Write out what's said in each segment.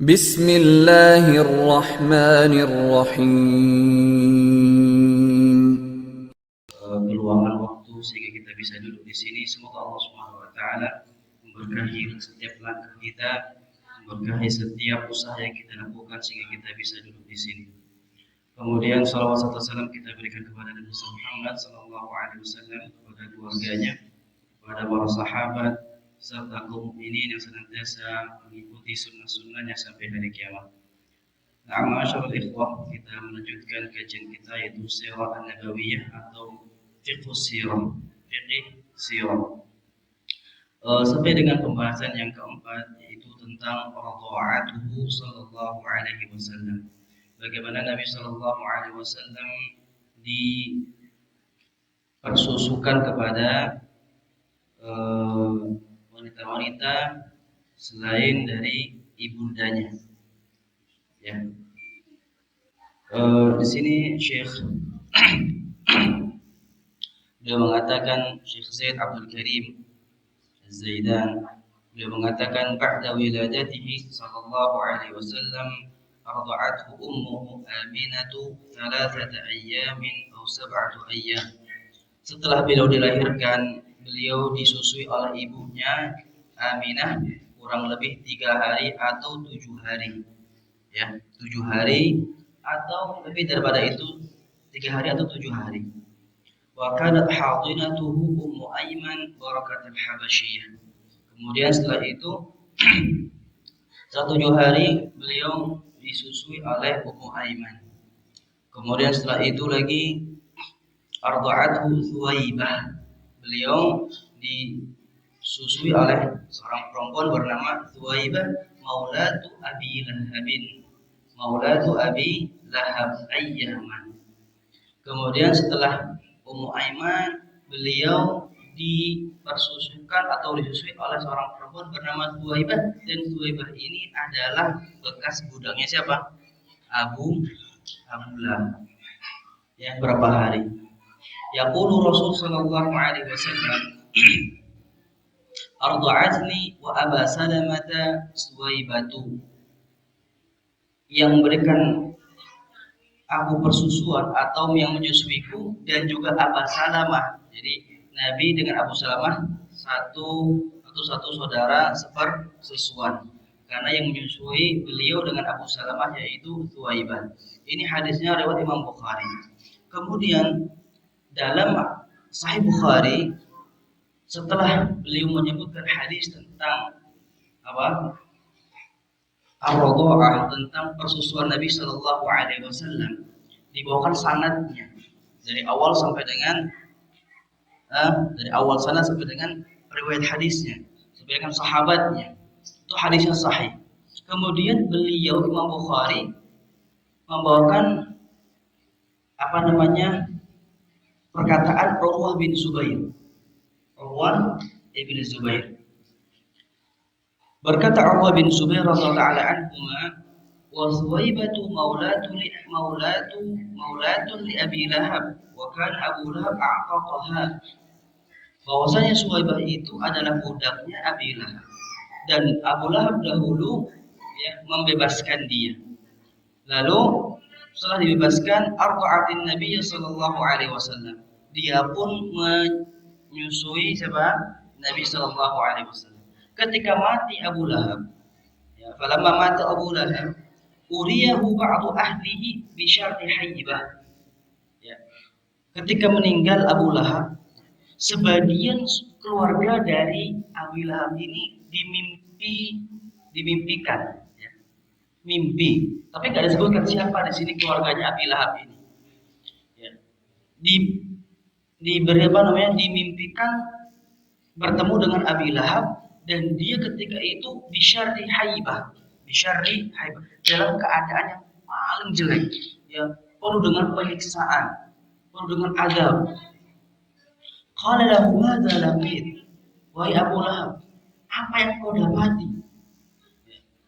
Bismillahirrahmanirrahim. Keluangan waktu sehingga kita bisa duduk di sini. Semoga Allah Subhanahu wa taala memberkahi setiap langkah kita, memberkahi setiap usaha yang kita lakukan sehingga kita bisa duduk di sini. Kemudian salawat serta salam kita berikan kepada Nabi Muhammad sallallahu alaihi wasallam, kepada keluarganya, kepada para sahabat serta kaum mukminin yang senantiasa mengikuti sunnah-sunnahnya sampai hari kiamat. Nah, ma'asyiral ikhwah, kita melanjutkan kajian kita yaitu Sirah An-Nabawiyah atau Fiqh Sirah, Fiqh Sirah. Sampai dengan pembahasan yang keempat yaitu tentang radha'atuhu sallallahu alaihi wasallam. Bagaimana Nabi sallallahu alaihi wasallam dipersusukan kepada wanita-wanita selain dari ibundanya. Ya. Di sini Syekh beliau mengatakan, Syekh Zaid Abdul Karim Az-Zaidan, beliau mengatakan ba'da wiladatihi sallallahu alaihi wasallam arda'athu ummuhu Aminatu 3 ayyamin atau 7 ayyam. Setelah beliau dilahirkan, beliau disusui oleh ibunya Aminah kurang lebih 3 hari atau 7 hari. Ya, 7 hari atau lebih daripada itu, 3 hari atau 7 hari. Wa kanat hadinatuhu Ummu Aiman Barakatul Habasyiyah. Kemudian setelah itu setelah 7 hari beliau disusui oleh Ummu Aiman. Kemudian setelah itu lagi arda'athu Thuwaibah. Beliau disusui oleh seorang perempuan bernama Thuwaibah maulatu Abi Lahabin. Maulatu Abi Lahab ayyaman. Kemudian setelah Ummu Aiman, beliau dipersusukan atau disusui oleh seorang perempuan bernama Thuwaibah, dan Thuwaibah ini adalah bekas budaknya siapa? Abu Lahab. Ya, berapa hari? Yaqulu Rasul sallallahu alaihi wasallam arda'atni wa Aba Salamata Thuwaibatu. Yang memberikan aku persusuan atau yang menyusuiku dan juga Abu Salamah. Jadi Nabi dengan Abu Salamah satu saudara sepersusuan. Karena yang menyusui beliau dengan Abu Salamah yaitu Thuwaibah. Ini hadisnya riwayat Imam Bukhari. Kemudian dalam Sahih Bukhari setelah beliau menyebutkan hadis tentang apa? Ar-Radha'ah, tentang persusuan Nabi sallallahu alaihi wasallam, dibawakan sanadnya dari awal sampai dengan dari awal sanad sampai dengan riwayat hadisnya, sampai dengan sahabatnya. Itu hadisnya sahih. Kemudian beliau Imam Bukhari membawakan perkataan Urwah bin Zubair. Urwah bin Zubair. Berkata Urwah bin Zubair radhiyallahu anhu, wa Thuwaibatu maulatun li Abi Lahab wa kana Abu Lahab a'taqaha. Bahwasanya Thuwaibah itu adalah budaknya Abi Lahab dan Abu Lahab dahulu membebaskan dia. Lalu setelah dibebaskan arda'atin Nabi sallallahu alaihi wasallam, dia pun menyusui siapa? Nabi sallallahu alaihi wasallam. Ketika mati Abu Lahab, falamma mata Abu Lahab, uriyahu ba'du ahlihi bi syarti hayyibah. Ketika meninggal Abu Lahab, sebagian keluarga dari Abu Lahab ini dimimpikan, mimpi. Tapi nggak disebutkan siapa di sini keluarganya Abu Lahab ini. Dimimpikan bertemu dengan Abu Lahab. Dan dia ketika itu bisyarri haibah, dalam keadaan yang paling jelek, penuh dengan penyiksaan, penuh dengan azab. Qala lahu madza laqit? Wahai Abu Lahab, apa yang kau dapati?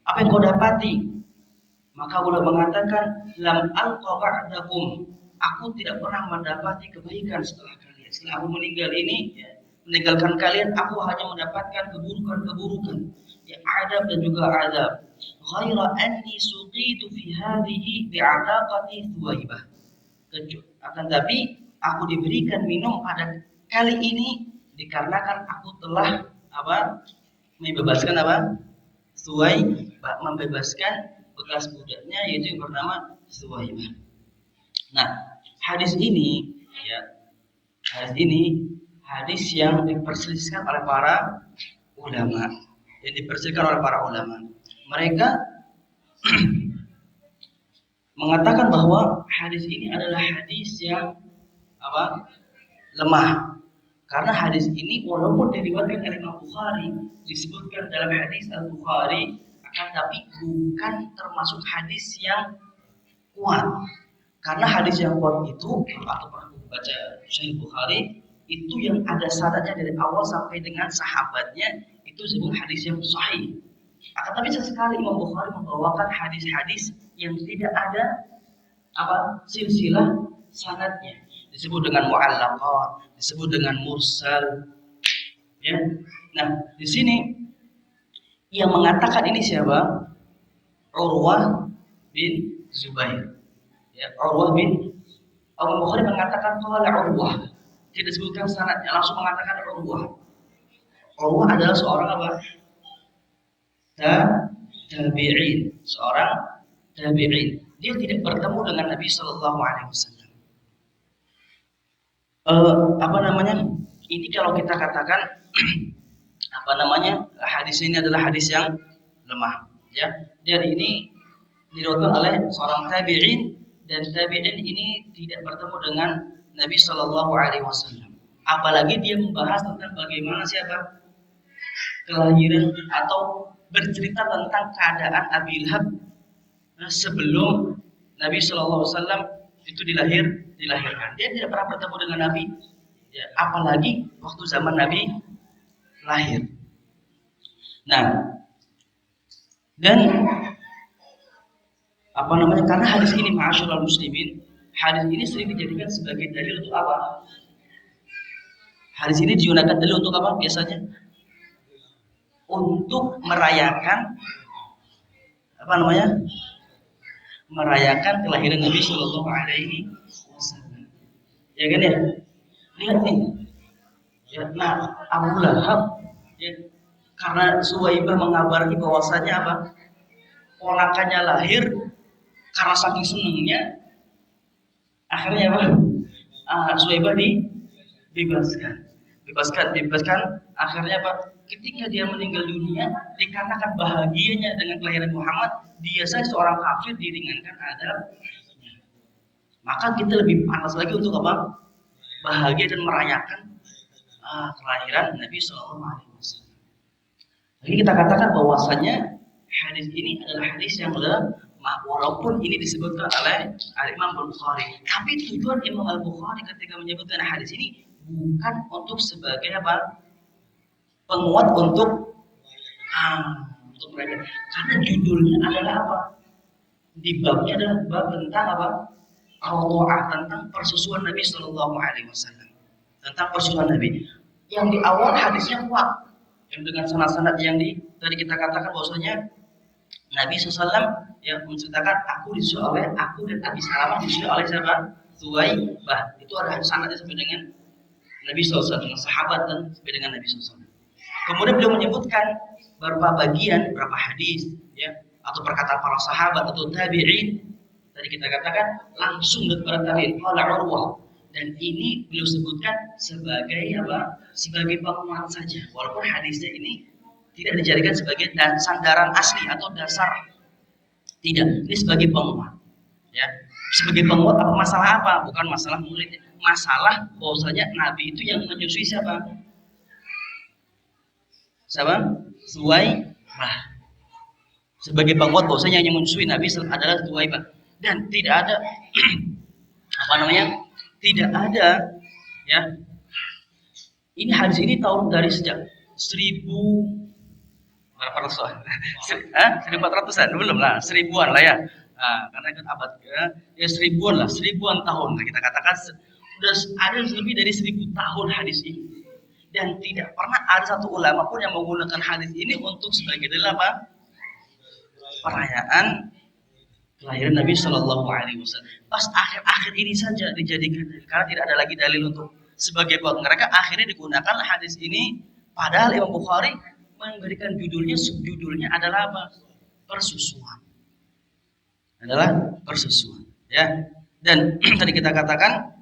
Apa yang kau dapati? Maka Abu Lahab mengatakan, lam alqa ba'dakum. Aku tidak pernah mendapati kebaikan setelah kalian. Setelah aku meninggal ini, meninggalkan kalian, aku hanya mendapatkan keburukan-keburukan, adab dan juga azab. Ghaira anni suqitu fi hadhihi bi'alaqati Thuwaibah. Akan tapi aku diberikan minum pada kali ini dikarenakan aku telah apa? Membebaskan apa? Thuwaibah, membebaskan bekas budaknya yaitu yang bernama Thuwaibah. Nah, hadis ini ya, hadis yang diperselisihkan oleh para ulama. Mereka mengatakan bahwa hadis ini adalah hadis yang apa? Lemah. Karena hadis ini walaupun diriwayatkan oleh Imam Bukhari, disebutkan dalam hadis Al-Bukhari, akan tapi bukan termasuk hadis yang kuat. Karena hadis yang kuat itu atau pernah baca Sahih Bukhari itu yang ada sanadnya dari awal sampai dengan sahabatnya itu disebut hadis yang sahih. Akan tapi sesekali Imam Bukhari membawakan hadis-hadis yang tidak ada apa silsilah sanadnya, disebut dengan mu'allaqat, disebut dengan mursal. Ya. Nah, di sini yang mengatakan ini siapa? Urwah bin Zubair. Ya, Urwah bin Imam Bukhari mengatakan qala Urwah. Tidak disebutkan sanadnya, langsung mengatakan Urwah. Urwah adalah seorang apa? Tabi'in, seorang tabi'in. Dia tidak bertemu dengan Nabi Shallallahu Alaihi Wasallam. Ini kalau kita katakan hadis ini adalah hadis yang lemah. Ya, dari ini diriwayatkan oleh seorang tabi'in dan tabi'in ini tidak bertemu dengan Nabi Shallallahu Alaihi Wasallam. Apalagi dia membahas tentang bagaimana siapa kelahiran atau bercerita tentang keadaan Abi Lahab sebelum Nabi Shallallahu Alaihi Wasallam itu dilahirkan. Dia tidak pernah bertemu dengan Nabi, ya, apalagi waktu zaman Nabi lahir. Nah, dan karena hadis ini ma'asyiral muslimin, hadis ini sering dijadikan sebagai dalil untuk apa? Hadis ini digunakan dalil untuk apa biasanya? Untuk merayakan merayakan kelahiran Nabi Shallallahu Alaihi Wasallam. Ya kan ya? Lihat nih. Ya, nah, Abu Lahab ya, karena Suwaibah mengabari bahwasanya apa? Ponakannya lahir, karena saking senangnya akhirnya apa? Suwaibah dibebaskan. Akhirnya apa? Ketika dia meninggal dunia, dikarenakan bahagianya dengan kelahiran Muhammad, dia saja seorang kafir diringankan adabnya. Maka kita lebih panas lagi untuk apa? Bahagia dan merayakan kelahiran Nabi Shallallahu Alaihi Wasallam. Jadi kita katakan bahwasanya hadis ini adalah hadis yang lemah, walaupun ini disebutkan oleh Imam Al-Bukhari. Tapi tujuan Imam Al-Bukhari ketika menyebutkan hadis ini bukan untuk sebagai apa? Penguat untuk mereka. Karena judulnya adalah apa? Di babnya adalah bab tentang apa? Ar-Rawa'ah, tentang persusuan Nabi Shallallahu Alaihi Wasallam. Tentang persusuan Nabi. Yang di awal hadisnya kuat, yang dengan sanad-sanad yang tadi kita katakan bahwasanya Nabi SAW yang menceritakan aku dan Abi Salamah disusui oleh siapa? Thuwaibah. Itu ada sanadnya sampai dengan Nabi SAW, dengan sahabat dan sampai dengan Nabi SAW. Kemudian beliau menyebutkan beberapa bagian, beberapa hadis, ya, atau perkataan para sahabat atau tabi'in. Tadi kita katakan langsung dari para tabi'in, qala Urwah. Dan ini beliau sebutkan sebagai apa? Sebagai penguat saja. Walaupun hadisnya ini tidak dijadikan sebagai sandaran asli atau dasar. Tidak, ini sebagai penguat. Ya, sebagai penguat apa masalah apa? Bukan masalah murid, masalah bahwasanya Nabi itu yang menyusui siapa? Thuwaibah. Sebagai penguat bahwasanya yang menyusui Nabi adalah Thuwaibah. Dan tidak ada tidak ada ya. Ini hadis ini tahun dari sejak 1400-an belum lah, 1000-an lah ya. Karena kan abad ya 1000-an tahun kita katakan sudah ada lebih dari 1000 tahun hadis ini. Dan tidak pernah ada satu ulama pun yang menggunakan hadis ini untuk sebagai dalil apa? perayaan kelahiran Nabi Shallallahu Alaihi Wasallam. Pas akhir-akhir ini saja dijadikan karena tidak ada lagi dalil untuk sebagai buat mereka, akhirnya digunakan hadis ini. Padahal Imam Bukhari memberikan subjudulnya adalah apa? Persusuan. Adalah persusuan, ya. Dan tadi kita katakan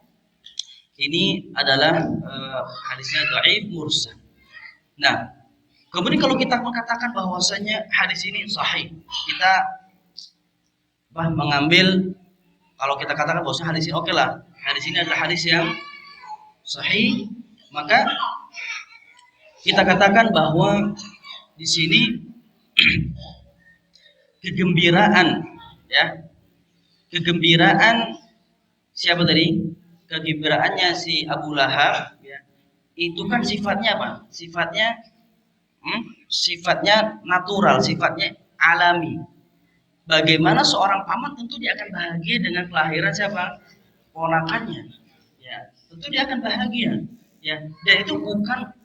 ini adalah hadisnya dhaif mursal. Nah, kemudian kalau kita mengatakan bahwasanya hadis ini sahih, kita mengambil, kalau kita katakan bahwasanya hadis ini oke lah, hadis ini adalah hadis yang sahih, maka kita katakan bahwa di sini kegembiraan, ya, kegembiraan siapa tadi? Kegembiraannya si Abu Lahab, ya, itu kan sifatnya apa? Sifatnya natural, sifatnya alami. Bagaimana seorang paman tentu dia akan bahagia dengan kelahiran siapa? Ponakannya. Ya, tentu dia akan bahagia. Ya, dan itu bukan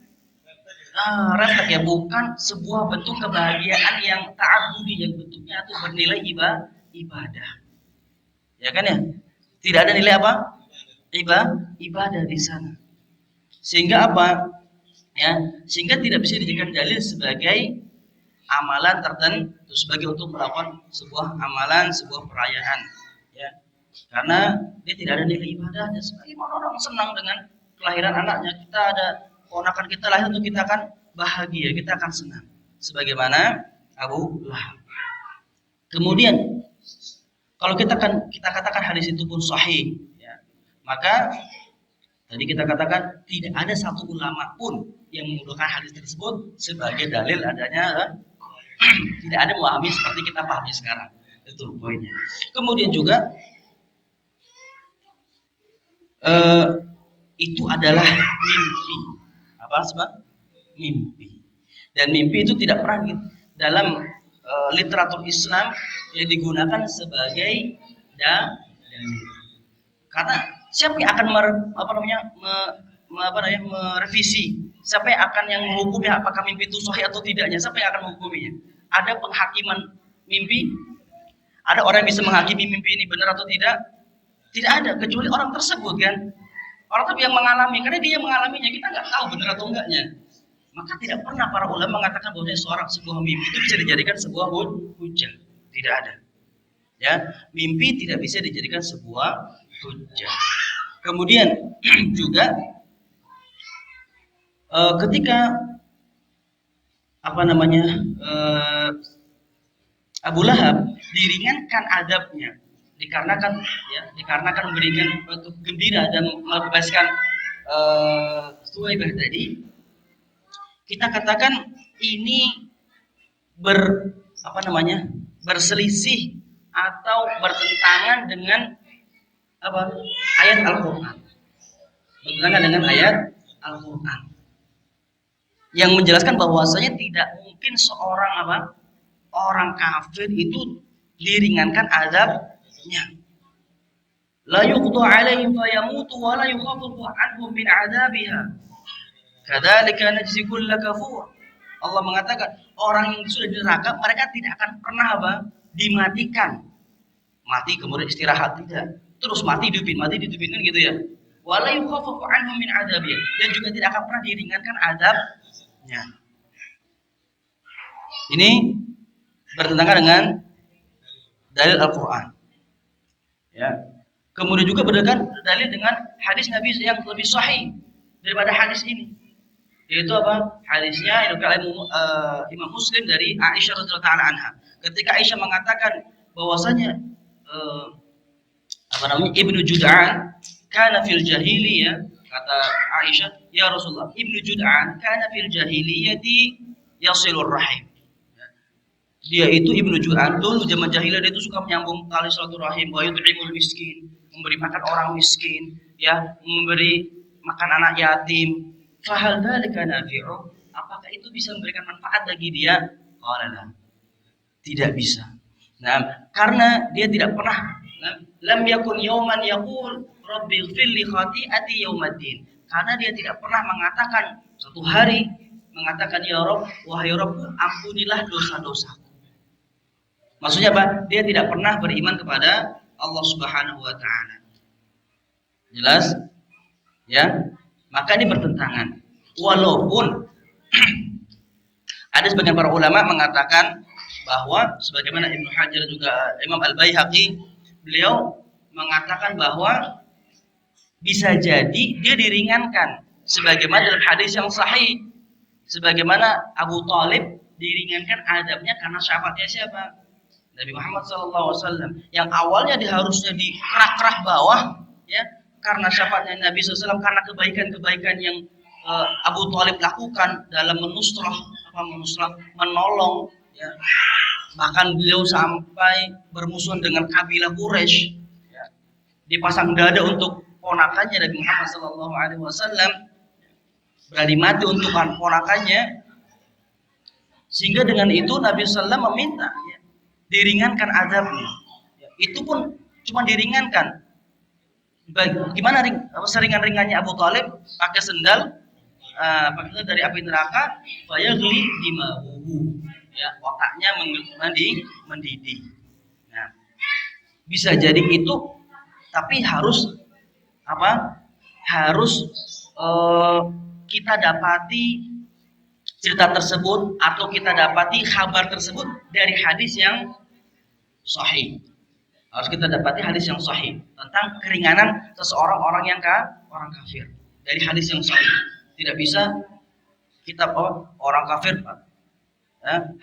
refleks, ya, bukan sebuah bentuk kebahagiaan yang ta'abbudi, yang bentuknya itu bernilai ibadah. Ya kan ya? Tidak ada nilai apa? Ibadah di sana. Sehingga apa? Ya, sehingga tidak bisa dijadikan dalil sebagai amalan tertentu, sebagai untuk melakukan sebuah amalan, sebuah perayaan, ya. Karena dia tidak ada nilai ibadahnya. Sebagaimana orang senang dengan kelahiran anaknya, kita ada ponakan kita lahir, untuk kita akan bahagia, kita akan senang. Sebagaimana Abu Lahab. Kemudian kalau kita katakan hadis itu pun sahih, ya, maka tadi kita katakan tidak ada satu ulama pun yang menggunakan hadis tersebut sebagai dalil adanya, tidak ada memahami seperti kita pahami sekarang. Itu poinnya. Kemudian juga itu adalah mimpi. Apa sebab? Mimpi. Dan mimpi itu tidak pernah dalam literatur Islam yang digunakan sebagai dalil. Karena siapa yang akan merevisi? Siapa yang akan menghukumi apakah mimpi itu sahih atau tidaknya? Siapa yang akan menghukuminya? Ada penghakiman mimpi? Ada orang yang bisa menghakimi mimpi ini benar atau tidak? Tidak ada, kecuali orang tersebut, kan? Orang tersebut yang mengalami, karena dia mengalaminya, kita nggak tahu benar atau enggaknya. Maka tidak pernah para ulama mengatakan bahwa sebuah mimpi itu bisa dijadikan sebuah hujah. Tidak ada. Ya, mimpi tidak bisa dijadikan sebuah hujah. Kemudian juga ketika Abu Lahab diringankan adabnya dikarenakan memberikan gembira dan membebaskan Suwaibah tadi, kita katakan ini berselisih atau bertentangan dengan ayat Al-Qur'an. Bertentangan dengan ayat Al-Qur'an yang menjelaskan bahwasanya tidak mungkin seorang orang kafir itu diringankan azabnya. La yuqda 'alaihim fayamutu wa la yukhaffafu 'anhum min 'adzabiha. Kadzalika najzi kulla kafur. Allah mengatakan orang yang sudah di neraka mereka tidak akan pernah dimatikan. Mati kemudian istirahat, tidak. Terus mati dihidupin kan gitu ya. Wa la yukhaffafu 'anhum min 'adzabiha, dan juga tidak akan pernah diringankan azabnya. Ini bertentangan dengan dalil Al-Qur'an. Ya. Kemudian juga berdasarkan dalil dengan hadis Nabi yang lebih sahih daripada hadis ini. Yaitu apa? Hadisnya yang diriwayatkan Imam Muslim dari Aisyah radhiyallahu anha. Ketika Aisyah mengatakan bahwasanya Ibnu Jud'an kana fil jahiliyah, kata Aisyah, ya Rasulullah, Ibnu Jud'an kana fil jahiliyati yasilur rahim. Dia itu Ibnu Jud'an dulu zaman jahiliyah, dia itu suka menyambung tali silaturahim, wa yut'imul miskin, memberi makan orang miskin, ya, memberi makan anak yatim. Fahal dzalika nafi'u? Apakah itu bisa memberikan manfaat bagi dia? Qala la. Tidak bisa. Nah, karena dia tidak pernah lam yakun yauman yaqul rabbi ighfir li khati'ati yaumaddin. Karena dia tidak pernah mengatakan suatu hari mengatakan ya Rabb, wahai Rabb, ampunilah dosa-dosaku. Maksudnya apa? Dia tidak pernah beriman kepada Allah Subhanahu wa taala. Jelas? Ya. Maka ini bertentangan. Walaupun ada sebagian para ulama mengatakan bahwa sebagaimana Ibnu Hajar juga Imam Al-Baihaqi, beliau mengatakan bahwa bisa jadi dia diringankan sebagaimana dalam hadis yang sahih, sebagaimana Abu Thalib diringankan adabnya karena syafaatnya siapa? Nabi Muhammad SAW, yang awalnya harusnya di kerak-kerak bawah, ya, karena syafaatnya Nabi SAW, karena kebaikan-kebaikan yang Abu Thalib lakukan dalam menusrah, menolong, ya. Bahkan beliau sampai bermusuhan dengan kabilah Quraisy, ya. Dipasang dada untuk ponakannya Nabi Muhammad SAW, berani mati untuk ponakannya, sehingga dengan itu Nabi SAW meminta, ya, diringankan azabnya. Ya, itu pun cuma diringankan. Gimana seringan-ringannya Abu Thalib? Pakai sendal, pakai dari api neraka, fayagli dimahuhu. Ya, otaknya mendidih. Nah, bisa jadi itu, tapi harus apa? Harus kita dapati cerita tersebut atau kita dapati kabar tersebut dari hadis yang sahih. Harus kita dapati hadis yang sahih tentang keringanan seseorang orang orang kafir dari hadis yang sahih. Tidak bisa kita orang kafir,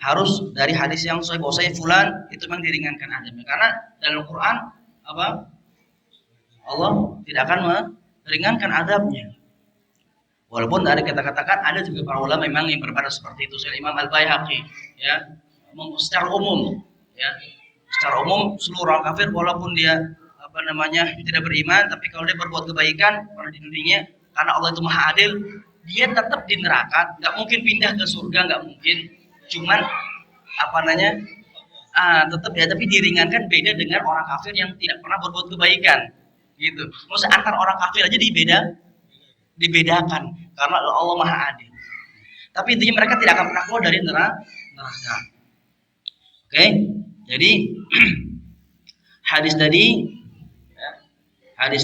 harus dari hadis yang sahih bahwa saya fulan itu memang diringankan adabnya, karena dalam Quran apa? Allah tidak akan meringankan adabnya. Walaupun ada kita katakan ada juga para ulama memang yang berpendapat seperti itu. Imam Al-Baihaqi, ya, secara umum, ya, secara umum seluruh orang kafir walaupun dia tidak beriman, tapi kalau dia berbuat kebaikan pada di dunia, karena Allah itu Maha Adil, dia tetap di neraka, nggak mungkin pindah ke surga, nggak mungkin. Cuman tetap ya, tapi diringankan, beda dengan orang kafir yang tidak pernah berbuat kebaikan, gitu. Maksudnya antar orang kafir aja dibedakan karena Allah Maha Adil. Tapi intinya mereka tidak akan pernah keluar dari neraka. Oke, jadi hadis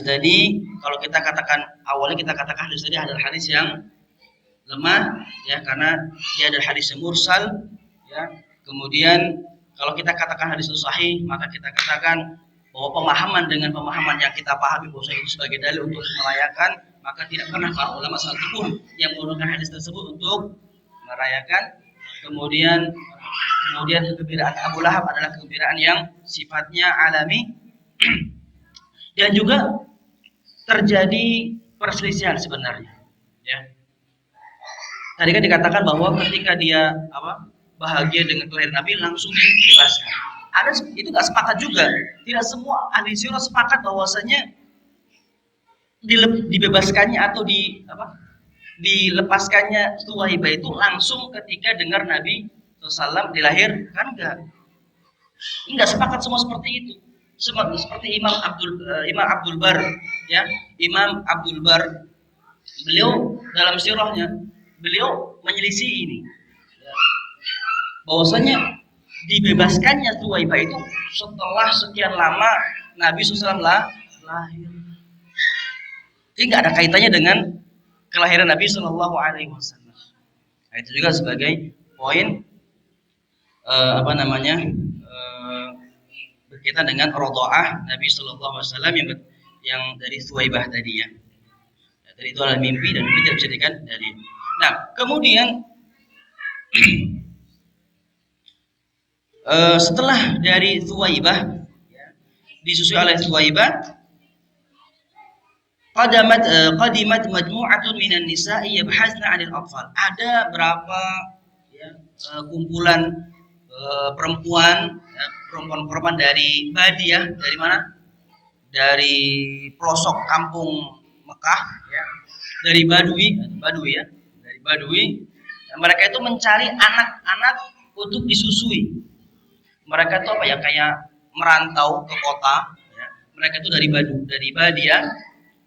tadi kalau kita katakan awalnya kita katakan hadis tadi adalah hadis yang lemah, ya, karena dia adalah hadis yang mursal, ya. Kemudian kalau kita katakan hadis itu sahih, maka kita katakan bahwa pemahaman dengan pemahaman yang kita pahami bahwa itu sebagai dalil untuk merayakan, maka tidak pernah para ulama satupun yang menggunakan hadis tersebut untuk merayakan. Kemudian kegembiraan Abu Lahab adalah kegembiraan yang sifatnya alami. Dan juga terjadi perselisihan sebenarnya, ya. Tadi kan dikatakan bahwa ketika dia bahagia dengan kelahiran Nabi langsung dibebaskan. Ada itu nggak sepakat juga. Tidak semua ahli sirah sepakat bahwasanya dibebaskannya atau dilepaskannya Thuwaibah itu langsung ketika dengar Nabi SAW dilahirkan, enggak sepakat semua seperti itu. Seperti Imam Abdul Bar, ya, Imam Abdul Bar, beliau dalam sirahnya beliau menyelisih ini, bahwasanya dibebaskannya Thuwaibah itu setelah sekian lama Nabi SAW lahir. Jadi nggak ada kaitannya dengan kelahiran Nabi SAW. Nah, itu juga sebagai poin berkaitan dengan rodoah Nabi SAW yang dari Thuwaibah tadi, ya. Dari itu adalah mimpi dan mimpi tidak bisa dijadikan dari. Nah, kemudian setelah dari Thuwaibah, ya, disusui oleh Thuwaibah, qadimat majmu'atun minan nisa'i yabhasna 'anil atfal. Ada berapa, ya, kumpulan perempuan dari Badiyah, dari mana? Dari pelosok kampung Mekah, ya. Dari Badui, ya. Dari Badui. Dan mereka itu mencari anak-anak untuk disusui. Mereka itu kayak merantau ke kota, ya. Mereka itu dari Badiyah.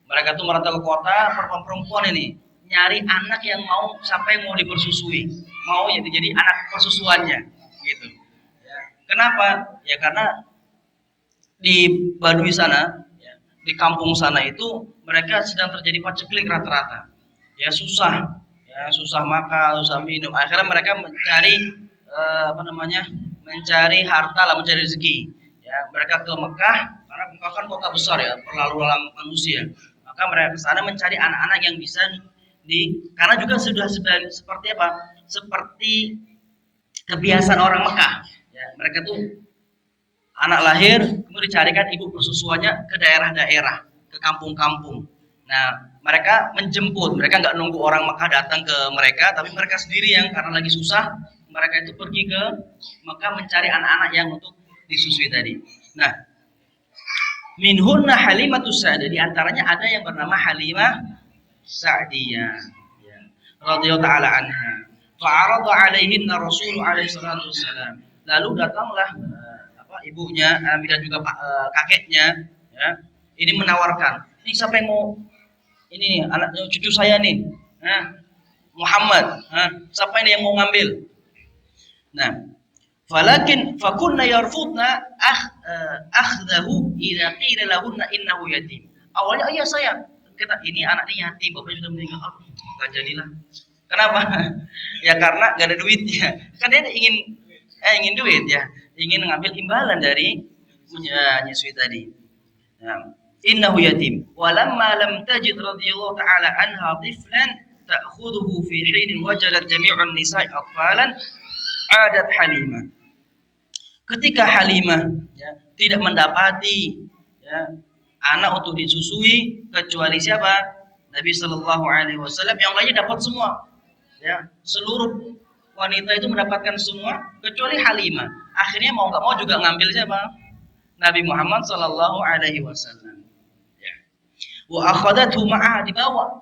Mereka itu merantau ke kota, perempuan ini nyari anak yang mau dipersusui, mau jadi anak persusuannya, gitu. Ya. Kenapa? Ya karena di Baduy sana, ya, di kampung sana itu mereka sedang terjadi paceklik rata-rata. Ya susah makan, susah minum. Akhirnya mereka mencari mencari harta lah, mencari rezeki. Ya, mereka ke Mekah karena Mekah kan kota besar ya, berlalu lalang manusia. Maka mereka ke sana mencari anak-anak yang bisa karena juga sudah seperti apa? Seperti kebiasaan orang Mekah. Ya, mereka tuh anak lahir, kemudian dicarikan ibu persusuannya ke daerah-daerah, ke kampung-kampung. Nah, mereka menjemput, mereka nggak nunggu orang Mekah datang ke mereka, tapi mereka sendiri yang karena lagi susah, mereka itu pergi ke Mekah mencari anak-anak yang untuk disusui tadi. Nah, minhunna Halimatus Sa'diyah, di antaranya ada yang bernama Halimah Sa'diyah, ya, radhiyallahu taala anha. Fa'arada 'alaihinna Rasul alaihi salatu wassalam. Lalu datanglah ibunya dan juga kakeknya, ya, ini menawarkan, ini siapa yang mau, ini anak cucu saya nih, Muhammad, siapa ini yang mau ngambil? Nah, fakunna yarfudna akhdahu idza qila lahunna innahu yatim. Awalnya ayah saya kata ini anaknya yatim, bapaknya sudah meninggal. Enggak jadilah. Kenapa? Ya karena enggak ada duitnya. Kan dia ingin duit ya, ingin ngambil imbalan dari menyusui tadi. Nah, innahu yatim. Walamma lam tajid radhiyallahu ta'ala anha tiflan ta'khudhuhu fi hin wajadat jami'un nisa'i atfalan adat Halimah. Ketika Halimah ya, tidak mendapati ya, anak untuk disusui kecuali siapa? Nabi Shallallahu Alaihi Wasallam. Yang lainnya dapat semua. Ya, seluruh wanita itu mendapatkan semua kecuali Halimah. Akhirnya mau nggak mau juga ngambil siapa? Nabi Muhammad Sallallahu Alaihi Wasallam. Ya. Wa akhadathu ma'ah, dibawa.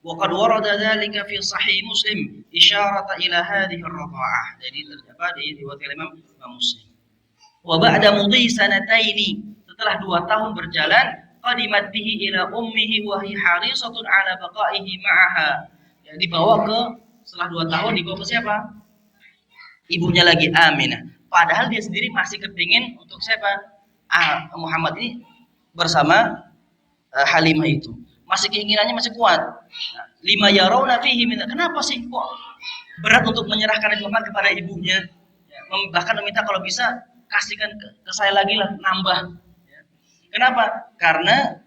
Wa qad warada dzalika fi sahih Muslim isyarata ila hadhihi ar-radha'ah. Jadi terdapat di riwayat Imam Muslim. Wa ba'da mudhi sanataini, setelah 2 tahun berjalan, qadimat bihi ila ummihi wa hi harisatun ala baqaihi ma'aha. Ya, dibawa ke setelah 2 tahun dibawa ke siapa? Ibunya lagi, Aminah. Padahal dia sendiri masih kepingin untuk siapa? Muhammad ini bersama Halimah itu. Masih keinginannya masih kuat. Nah, lima yarawna fihi min. Kenapa sih kok berat untuk menyerahkan Nabi Muhammad kepada ibunya? Ya, bahkan meminta kalau bisa kasihkan ke saya lagi lah, nambah. Ya. Kenapa? Karena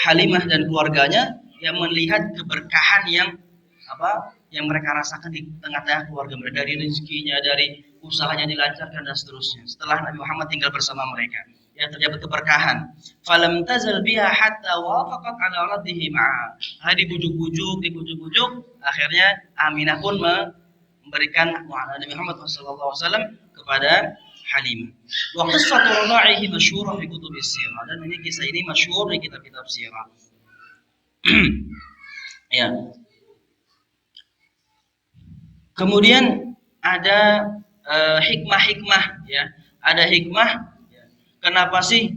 Halimah dan keluarganya yang melihat keberkahan yang mereka rasakan di tengah-tengah keluarga mereka, dari rezekinya, dari usahanya dilancarkan dan seterusnya. Setelah Nabi Muhammad tinggal bersama mereka, ya terdapat keberkahan. Falam tazal biha hatta wafaqat ala raddihi ma'a. Dibujuk-bujuk, akhirnya Aminah pun memberikan Nabi Muhammad SAW kepada Halimah. Wa qissatu radha'ihi masyhurah fi kutub as-sirah, dan ini kisah ini masyhur di kitab-kitab sirah. Ya. Kemudian ada hikmah-hikmah, ya. Ada hikmah. Kenapa sih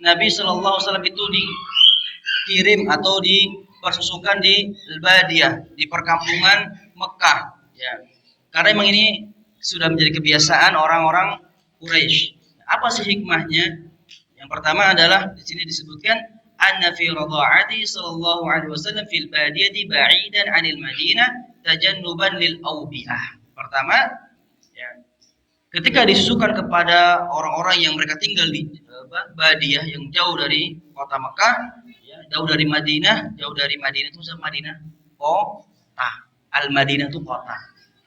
Nabi Shallallahu Alaihi Wasallam itu dikirim atau dipersusukan di Al-Badiyah, di perkampungan Mekah? Ya. Karena memang ini sudah menjadi kebiasaan orang-orang Quraisy. Apa sih hikmahnya? Yang pertama adalah di sini disebutkan anna fi radha'ati sallallahu alaihi wasallam fil badiyati ba'idan 'anil Madinah tajannuban lil awbi'ah. Pertama, ya, ketika disusukan kepada orang-orang yang mereka tinggal di Badiyah yang jauh dari kota Mekah, ya, jauh dari Madinah itu Madinah kota. Al-Madinah itu kota.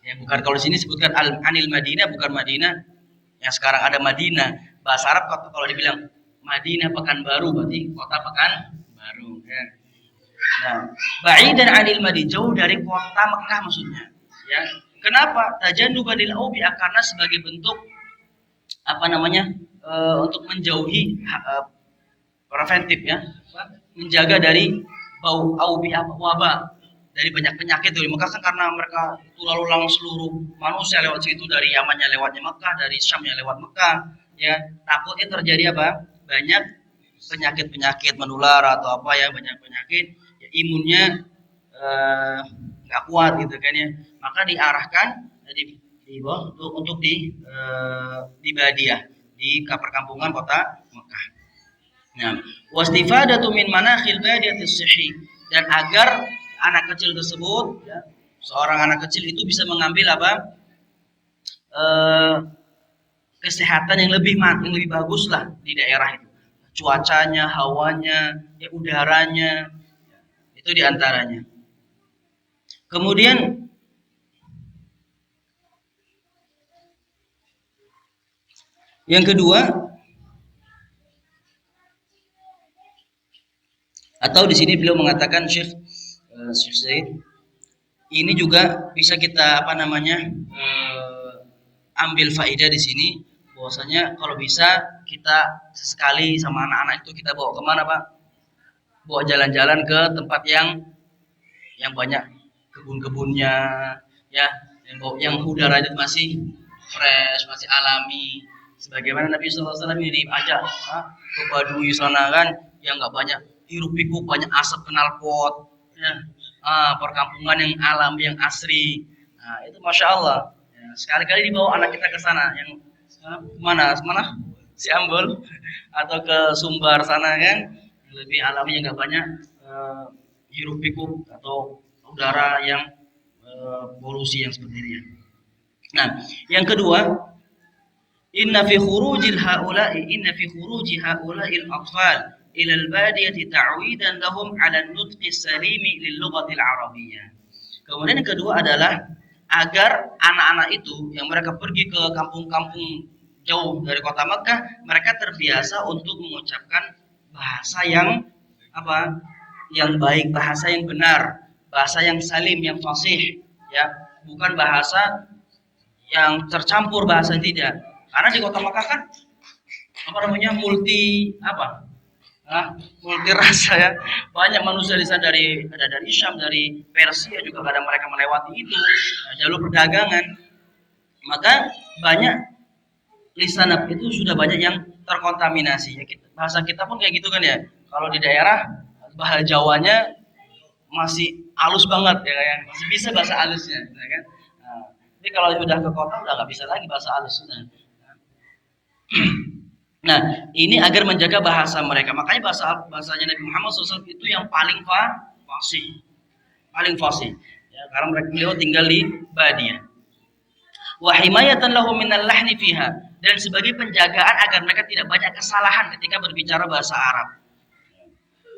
Ya, bukan kalau di sini sebutkan anil Madinah, bukan Madinah yang sekarang ada Madinah. Bahasa Arab kalau dibilang Madinah Pekanbaru berarti kota Pekanbaru. Ya. Nah, ba'idan anil Madinah, jauh dari kota Mekah maksudnya. Ya. Kenapa? Tajannuban lil awbi'ah, karena sebagai bentuk untuk menjauhi preventif, ya, menjaga dari bau awbi'ah, wabah, dari banyak penyakit dari Mekah kan, karena mereka itu lalu lalang seluruh manusia lewat situ, dari Yamannya lewatnya Mekah, dari Syamnya lewat Mekah, ya, takutnya terjadi banyak penyakit menular atau banyak penyakit, ya, imunnya nggak kuat gitu kan, ya. Maka diarahkan, di bawah untuk di Badiah, di perkampungan kota Mekah. Nah, wastifadatu min manakhil badiyati sihhi, dan agar anak kecil tersebut, ya, seorang anak kecil itu bisa mengambil apa? Kesehatan yang lebih bagus lah di daerah itu. Cuacanya, hawanya, ya, udaranya, itu diantaranya. Kemudian yang kedua, atau di sini beliau mengatakan Syekh Zaid, ini juga bisa kita ambil faedah di sini, bahwasanya kalau bisa kita sekali sama anak-anak itu kita bawa kemana Pak? Bawa jalan-jalan ke tempat yang banyak kebun-kebunnya, ya, yang udaranya masih fresh, masih alami. Sebagaimana Nabi SAW ini diajak ke Baduy sana kan, yang nggak banyak hiruk pikuk, banyak asap knalpot, ya, perkampungan yang alam, yang asri. Nah, itu masya Allah. Ya, sekali-kali dibawa anak kita ke sana, yang mana Siambol atau ke Sumbar sana kan, lebih alami, yang nggak banyak hiruk pikuk atau udara yang polusi yang seperti ini. Nah, yang kedua, inna fi khuruji haula'il atfal ila al-badiyati ta'widan lahum 'ala an-nutqi salimi lil lughati al-arabiyyah. Kemudian yang kedua adalah agar anak-anak itu yang mereka pergi ke kampung-kampung jauh dari kota Mekah, mereka terbiasa untuk mengucapkan bahasa yang apa? Yang baik, bahasa yang benar, bahasa yang salim, yang fasih, ya, bukan bahasa yang tercampur bahasa, tidak. Karena di kota Mekah kan multi rasa, ya, banyak manusia di sana, ada dari Syam, dari Persia juga, kadang mereka melewati itu, jalur perdagangan, maka banyak lisan itu sudah banyak yang terkontaminasi, ya. Bahasa kita pun kayak gitu kan, ya, kalau di daerah bahasa Jawanya masih halus banget, ya kan, masih bisa bahasa halusnya, ya kan. Tapi kalau sudah ke kota udah nggak bisa lagi bahasa halusnya. Nah, ini agar menjaga bahasa mereka. Makanya bahasanya Nabi Muhammad SAW itu yang paling fasih. Ya, karena beliau tinggal di Badiah. Wa himayatan lahum minal lahni fiha, dan sebagai penjagaan agar mereka tidak banyak kesalahan ketika berbicara bahasa Arab.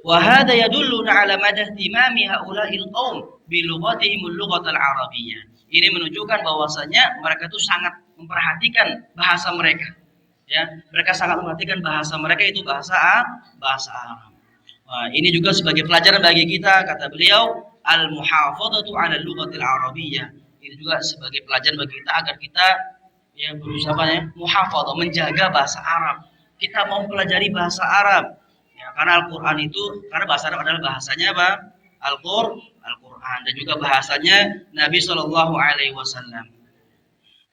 Wa hadha yadulluna ala madah timami haula'il qaum bi lughatihim al-lughatal arabiyyah. Ini menunjukkan bahwasanya mereka itu sangat memperhatikan bahasa mereka. Ya, mereka sangat memperhatikan bahasa mereka itu bahasa Arab. Nah, ini juga sebagai pelajaran bagi kita, kata beliau, al-muhafadzatu 'ala al-lughatil arabiyyah. Ini juga sebagai pelajaran bagi kita agar kita berusaha muhafadzah, menjaga bahasa Arab. Kita mau pelajari bahasa Arab. Ya, karena karena bahasa Arab adalah bahasanya apa? Al-Qur'an, dan juga bahasanya Nabi Shallallahu alaihi wasallam.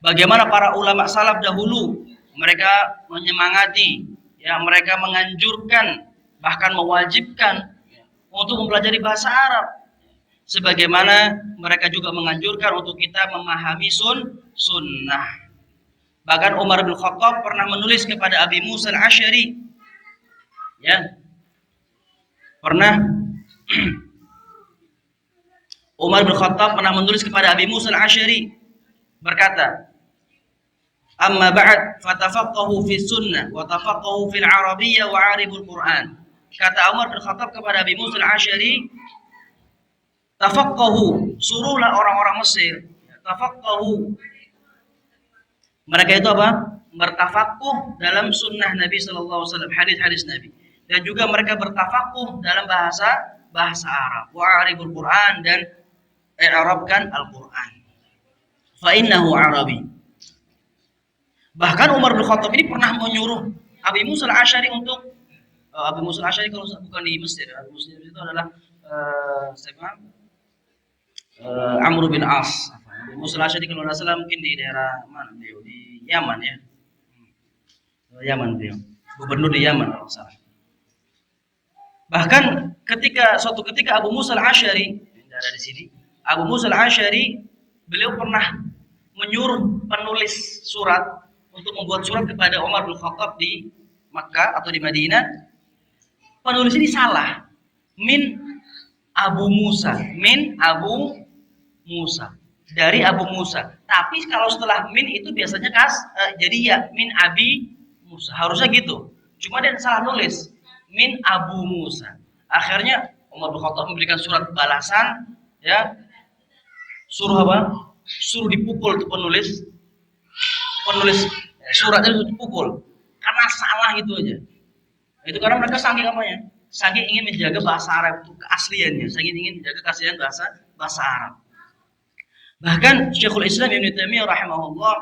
Bagaimana para ulama salaf dahulu, mereka menyemangati, ya, mereka menganjurkan, bahkan mewajibkan untuk mempelajari bahasa Arab. Sebagaimana mereka juga menganjurkan untuk kita memahami sunnah. Bahkan Umar bin Khattab pernah menulis kepada Abi Musa al-Asy'ari, ya, Umar bin Khattab pernah menulis kepada Abi Musa al-Asy'ari, berkata, amma ba'd fatafaqahu fi sunnah wa tafaqahu fil arabiyyah wa 'aribul Qur'an. Kata Umar bin Khattab kepada Abi Musa al-Asy'ari, tafaqahu, suruhlah orang-orang Mesir, tafaqahu, mereka itu apa? Bertafakuh dalam sunnah Nabi sallallahu alaihi wasallam, hadis-hadis Nabi, dan juga mereka bertafakuh dalam bahasa Arab, wa 'aribul Qur'an, dan i'rabkan Al-Qur'an. Fa innahu Arabi. Bahkan Umar bin Khattab ini pernah menyuruh Abi Musa al-Asy'ari untuk Abi Musa al-Asy'ari kalau bukan di Mesir, Abi Musa itu adalah Amr bin As. Abi Musa al-Asy'ari kalau tidak salah mungkin di daerah mana beliau, di Yaman, ya. Yaman beliau, gubernur di Yaman kalau salah. Bahkan suatu ketika Abu Musa al-Asy'ari, ada di sini, Abu Musa al-Asy'ari beliau pernah menyuruh penulis surat untuk membuat surat kepada Umar bin Khattab di Makkah atau di Madinah. Penulis ini salah. Min Abu Musa, min Abu Musa, dari Abu Musa. Tapi kalau setelah min itu biasanya jadi ya min Abi Musa. Harusnya gitu. Cuma dia salah nulis. Min Abu Musa. Akhirnya Umar bin Khattab memberikan surat balasan, ya. Suruh apa? Suruh dipukul tuh penulis. Penulis suratnya dipukul karena salah gitu aja. Itu karena mereka saking apanya? Saking ingin menjaga bahasa Arab itu keasliannya, saking ingin menjaga keaslian bahasa Arab. Bahkan Syekhul Islam Ibnu Taimiyah rahimahullah,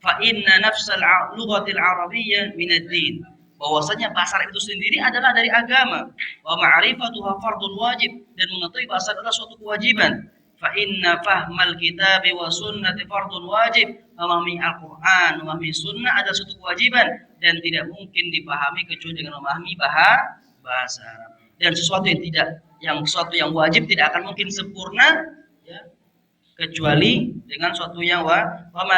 fa inna nafsal lughatil arabiyyah min ad-din. Bahwasanya bahasa Arab itu sendiri adalah dari agama. Wa ma'rifatuha fardun wajib, dan mengetahui bahasa adalah suatu kewajiban. Fa inna fahmal kitabi wa sunnati fardun wajib. Memahami Al-Qur'an, memahami sunnah adalah suatu kewajiban dan tidak mungkin dipahami kecuali dengan memahami bahasa Arab. Dan sesuatu yang wajib tidak akan mungkin sempurna, ya, kecuali dengan suatu yang wa ma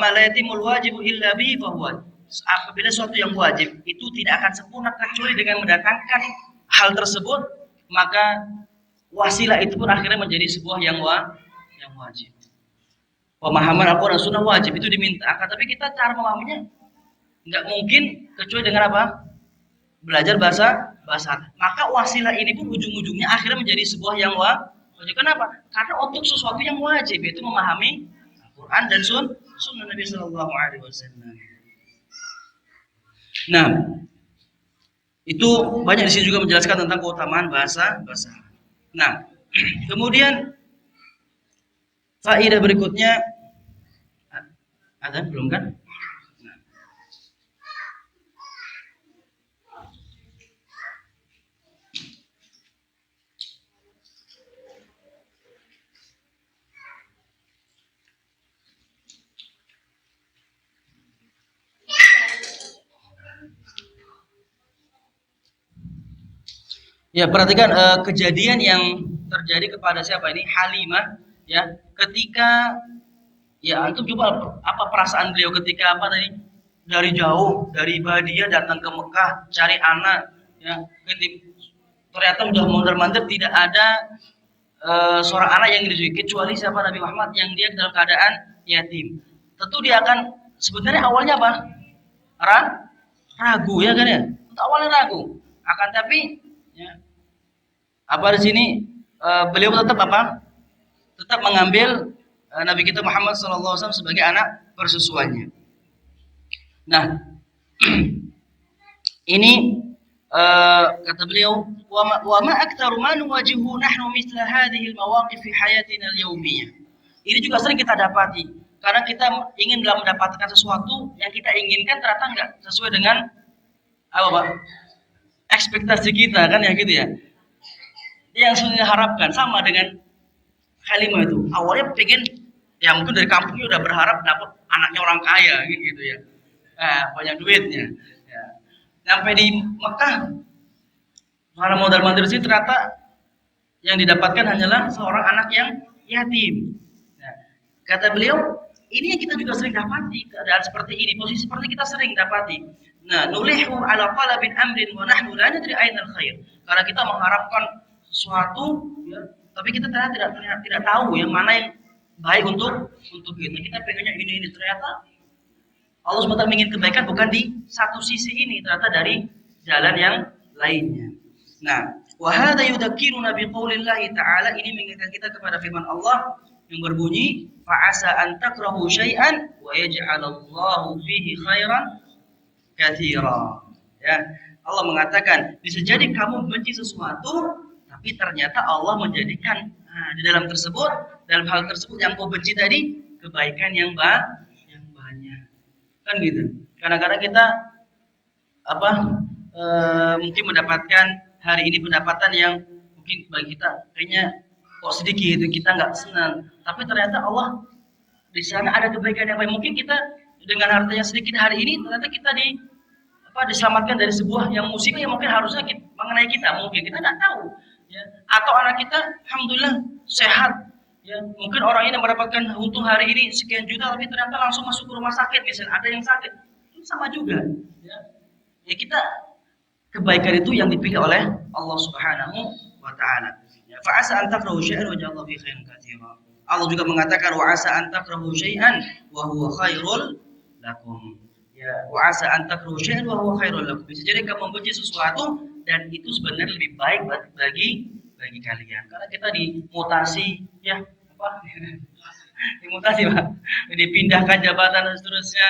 la yatimul wajibu illa bi fa huwa. Apabila suatu yang wajib itu tidak akan sempurna kecuali dengan mendatangkan hal tersebut, maka wasilah itu pun akhirnya menjadi sebuah yang wajib. Pemahaman Al-Quran dan Sunnah wajib itu diminta, tapi kita cara memahaminya nggak mungkin kecuali dengan apa? Belajar bahasa Arab. Maka wasilah ini pun ujung-ujungnya akhirnya menjadi sebuah yang wajib. Kenapa? Karena untuk sesuatu yang wajib, yaitu memahami Al-Quran dan Sunnah Nabi Sallallahu Alaihi Wasallam. Nah, itu banyak di sini juga menjelaskan tentang keutamaan bahasa Arab. Nah, kemudian faedah berikutnya, ada belum kan? Ya, perhatikan kejadian yang terjadi kepada siapa ini? Halimah, ya. Ketika ya antum coba apa perasaan beliau ketika apa tadi? Dari jauh, dari Badia datang ke Mekah cari anak, ya. Ternyata udah mondar-mandir tidak ada seorang anak yang diculik kecuali siapa? Nabi Muhammad yang dia dalam keadaan yatim. Tentu dia akan sebenarnya awalnya apa? Ragu ya kan ya? Awalnya ragu. Akan tapi ya, apa di sini beliau tetap apa? Tetap mengambil Nabi kita Muhammad SAW sebagai anak persusuannya. Nah, ini kata beliau, wa ma aktsaru ma nuwajihu nahnu mithla hadhihi al-mawaqif fi hayatina al-yawmiyah. Ini juga sering kita dapati karena kita ingin dalam mendapatkan sesuatu yang kita inginkan ternyata enggak sesuai dengan apa Pak? Ekspektasi kita kan ya gitu ya. Yang sebenarnya harapkan sama dengan Halimah itu. Awalnya pengen ya mungkin dari kampungnya udah berharap dapat anaknya orang kaya gitu ya. Nah, banyak duitnya. Ya. Sampai di Mekah karena modal-modal sini ternyata yang didapatkan hanyalah seorang anak yang yatim. Nah, kata beliau, ini yang kita juga sering dapati keadaan seperti ini, posisi seperti kita sering dapati. Nah, nulihu ala talabin amrin wa nahnu la nadri ainal khair. Karena kita mengharapkan sesuatu, ya, tapi kita ternyata tidak tahu yang mana yang baik untuk kita. Kita pengennya ini ternyata Allah SWT ingin kebaikan bukan di satu sisi ini, ternyata dari jalan yang lainnya. Nah, wa hadza yudzakkiruna biqaulillahi ta'ala, ini mengingatkan kita kepada firman Allah yang berbunyi fa'asa an takrahu syai'an wa yaj'alallahu fihi khairan katsira. Ya, Allah mengatakan bisa jadi kamu benci sesuatu tapi ternyata Allah menjadikan di dalam hal tersebut yang kau benci tadi kebaikan yang banyak. Kan gitu. Kadang-kadang kita mungkin mendapatkan hari ini pendapatan yang mungkin bagi kita kayaknya kok sedikit, kita nggak senang. Tapi ternyata Allah di sana ada kebaikan yang baik. Mungkin kita dengan harta yang sedikit hari ini ternyata kita diselamatkan dari sebuah yang musibah yang mungkin harusnya mengenai kita, mungkin kita nggak tahu. Ya. Atau anak kita, alhamdulillah sehat, Ya, mungkin orang ini mendapatkan untung hari ini sekian juta, tapi ternyata langsung masuk ke rumah sakit, misalnya ada yang sakit, itu sama juga. Ya, ya kita kebaikan itu yang dipilih oleh Allah Subhanahu wa taala. Ya, fa asa an takrahu syai'an wa ja'allahu fi khairin katsira. Allah juga mengatakan wa asa an takrahu syai'an wa huwa khairul lakum. Ya, wa asa an takrahu syai'an wa huwa khairul lakum. Bisa jadi kamu membenci sesuatu dan itu sebenarnya lebih baik bagi kalian. Karena kita dimutasi ya apa? Dimutasi, Pak. Dipindahkan jabatan dan seterusnya.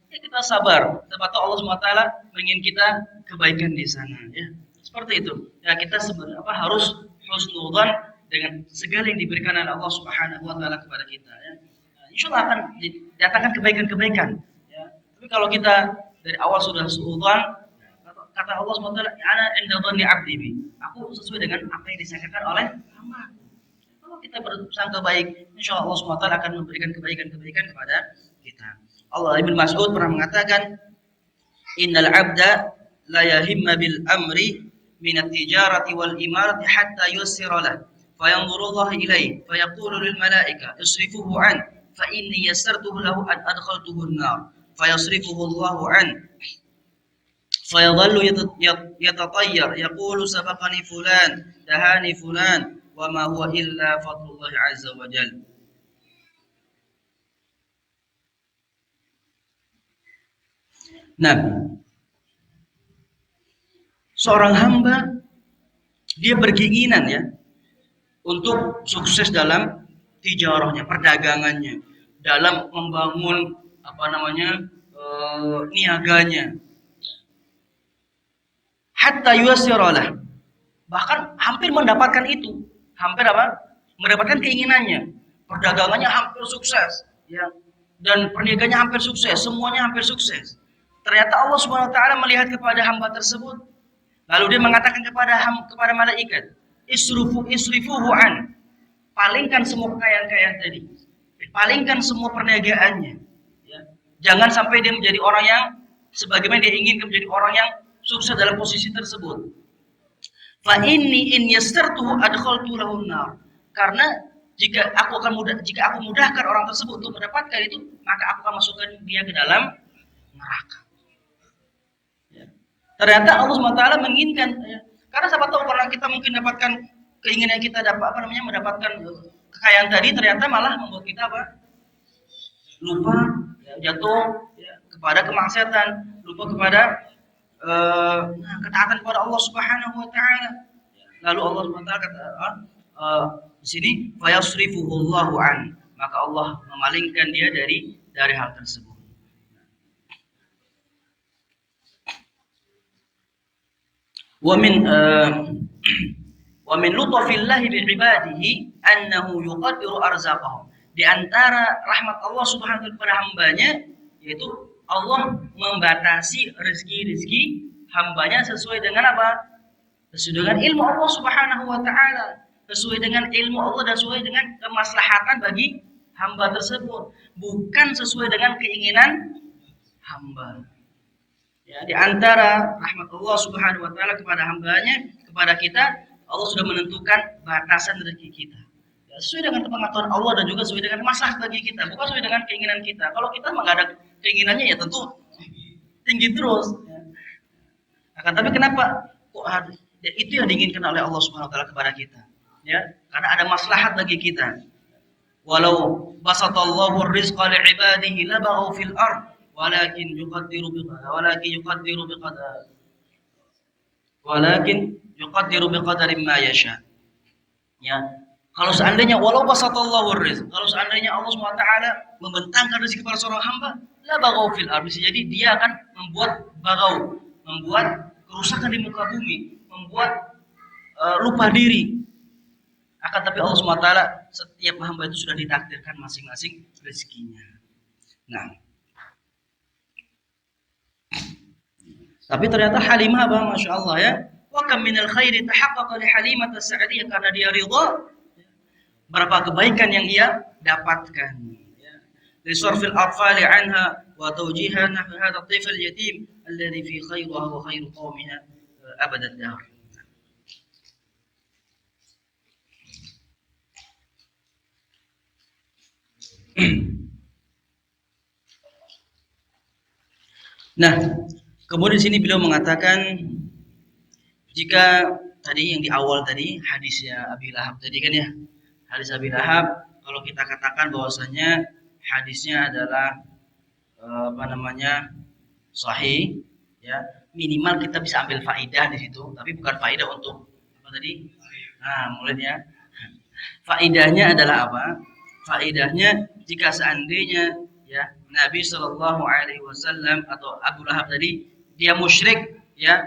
Kita sabar. Sebab Allah SWT ingin kita kebaikan di sana. Ya, seperti itu. Ya kita sebenarnya harus husnudzan dengan segala yang diberikan oleh Allah Subhanahu Wa Taala kepada kita. Ya. Insya Allah akan datangkan kebaikan-kebaikan. Ya. Tapi kalau kita dari awal sudah suudzon, kata Allah SWT, "Ana inda dhanni 'abdi bi." Aku sesuai dengan apa yang disangkakan oleh hamba. Kalau kita bersangka baik, insya Allah SWT akan memberikan kebaikan-kebaikan kepada kita. Allah Ibn Mas'ud pernah mengatakan, "Innal 'abda la yahimma bil amri min at-tijarati wal imarati hatta yussira lah. Fa yanzuru Allah ilaihi fa yaqulu lil malaika isrifuhu an fa inni yassartuhu lahu an adkhaltuhu an-nar. Fa yasrifuhu Allah an fa yadhallu yatatayyar yaqulu sabaqani fulan dahani fulan wa ma huwa illa fadlullah azza wa jalla." Nah, seorang hamba dia berkeinginan ya untuk sukses dalam tijarahnya, perdagangannya, dalam membangun niaganya. Hatta yuassiralah. Bahkan hampir mendapatkan itu. Hampir mendapatkan keinginannya. Perdagangannya hampir sukses, ya. Dan perniagannya hampir sukses, semuanya hampir sukses. Ternyata Allah Subhanahu wa taala melihat kepada hamba tersebut, lalu dia mengatakan kepada malaikat, isrifuhu an. Palingkan semua kekayaan-kekayaan tadi. Palingkan semua perniagaannya. Ya. Jangan sampai dia menjadi orang yang sebagaimana dia inginkan menjadi orang yang sukses dalam posisi tersebut. Fa inni in yassartuhu adkhaltu lahu nar. Karena jika aku mudahkan orang tersebut untuk mendapatkan itu, maka aku akan masukkan dia ke dalam neraka. Ya. Ternyata Allah SWT menginginkan, ya. Karena siapa tahu kalau kita mungkin dapatkan keinginan kita mendapatkan kekayaan tadi, ternyata malah membuat kita lupa, ya, jatuh ya, kepada kemaksiatan, lupa kepada ketaatan kepada Allah Subhanahu wa taala. Lalu Allah Subhanahu wa taala kata di sini fayasrifuhu Allahu an, maka Allah memalingkan dia dari hal tersebut. Wa min lutfillahi bi ibadihi annahu yuqaddiru arzaqahum. Di antara rahmat Allah Subhanahu wa taala kepada hambanya yaitu Allah membatasi rezeki hambanya sesuai dengan apa? Sesuai dengan ilmu Allah Subhanahu wa taala, sesuai dengan ilmu Allah dan sesuai dengan kemaslahatan bagi hamba tersebut, bukan sesuai dengan keinginan hamba. Ya, di antara rahmat Allah Subhanahu wa taala kepada hambanya, kepada kita, Allah sudah menentukan batasan rezeki kita. Ya, sesuai dengan pengaturan Allah dan juga sesuai dengan maslahat bagi kita, bukan sesuai dengan keinginan kita. Kalau kita enggak ada keinginannya ya tentu tinggi terus. Ya. Akan tapi kenapa kok itu yang diinginkan oleh Allah Subhanahu wa taala kepada kita. Ya, karena ada maslahat bagi kita. Walau basatallahu rizqa li'ibadihi labaghaw fil ard walakin yuqaddiru biqadarin ma yasha. Ya, kalau seandainya walau basatallahu rizq, kalau seandainya Allah Subhanahu wa taala membentangkan rezeki kepada seorang hamba, labaghaw fil ard, bisa jadi dia akan membuat kerusakan di muka bumi, membuat lupa diri. Akan tapi Allah SWT setiap hamba itu sudah ditakdirkan masing-masing rezekinya. Nah, tapi ternyata Halimah Masya Allah ya, wa kam minal khairi tahaqqaqa li Halimah as-Sa'diyah, karena dia ridha berapa kebaikan yang ia dapatkan. Li sarfil atfali anha wa tawjihan nahwa hadha at-tifl yatim alladhi fi khayriha wa khayru qawmiha abad ad-dahr. Nah, kemudian di sini beliau mengatakan jika tadi yang di awal tadi hadisnya Abi Lahab tadi kan ya, hadis Abi Lahab kalau kita katakan bahwasanya hadisnya adalah apa namanya sahih ya, minimal kita bisa ambil faidah di situ, tapi bukan faidah untuk apa tadi? Nah, mulainya faidahnya adalah apa? Faidahnya jika seandainya ya Nabi Shallallahu Alaihi Wasallam atau Abu Lahab tadi dia musyrik ya,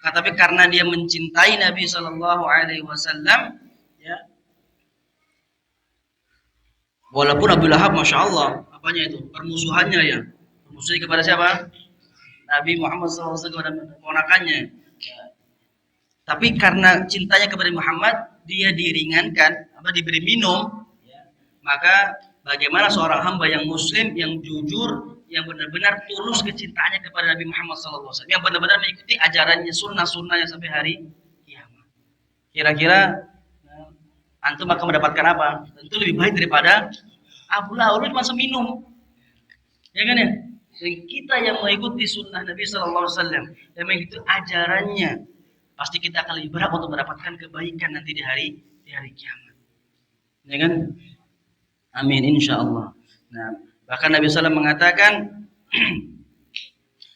tapi karena dia mencintai Nabi Shallallahu Alaihi Wasallam ya, walaupun Abu Lahab masya Allah apanya itu permusuhannya ya, permusuhan kepada siapa? Nabi Muhammad SAW kepada keponakannya. Ya. Tapi karena cintanya kepada Muhammad, dia diringankan, apa diberi minum. Ya. Maka bagaimana seorang hamba yang Muslim, yang jujur, yang benar-benar tulus kecintaannya kepada Nabi Muhammad SAW, yang benar-benar mengikuti ajarannya, sunnah-sunnahnya sampai hari kiamat. Kira-kira antum akan mendapatkan apa? Tentu lebih baik daripada Abu Lahab cuma seminum, ya kan ya? Dan kita yang mengikuti sunnah Nabi Sallallahu Alaihi Wasallam dan mengikuti ajarannya, pasti kita akan lebih berat untuk mendapatkan kebaikan nanti di hari kiamat. Ya kan? Amin insya Allah. Nah, bahkan Nabi SAW mengatakan,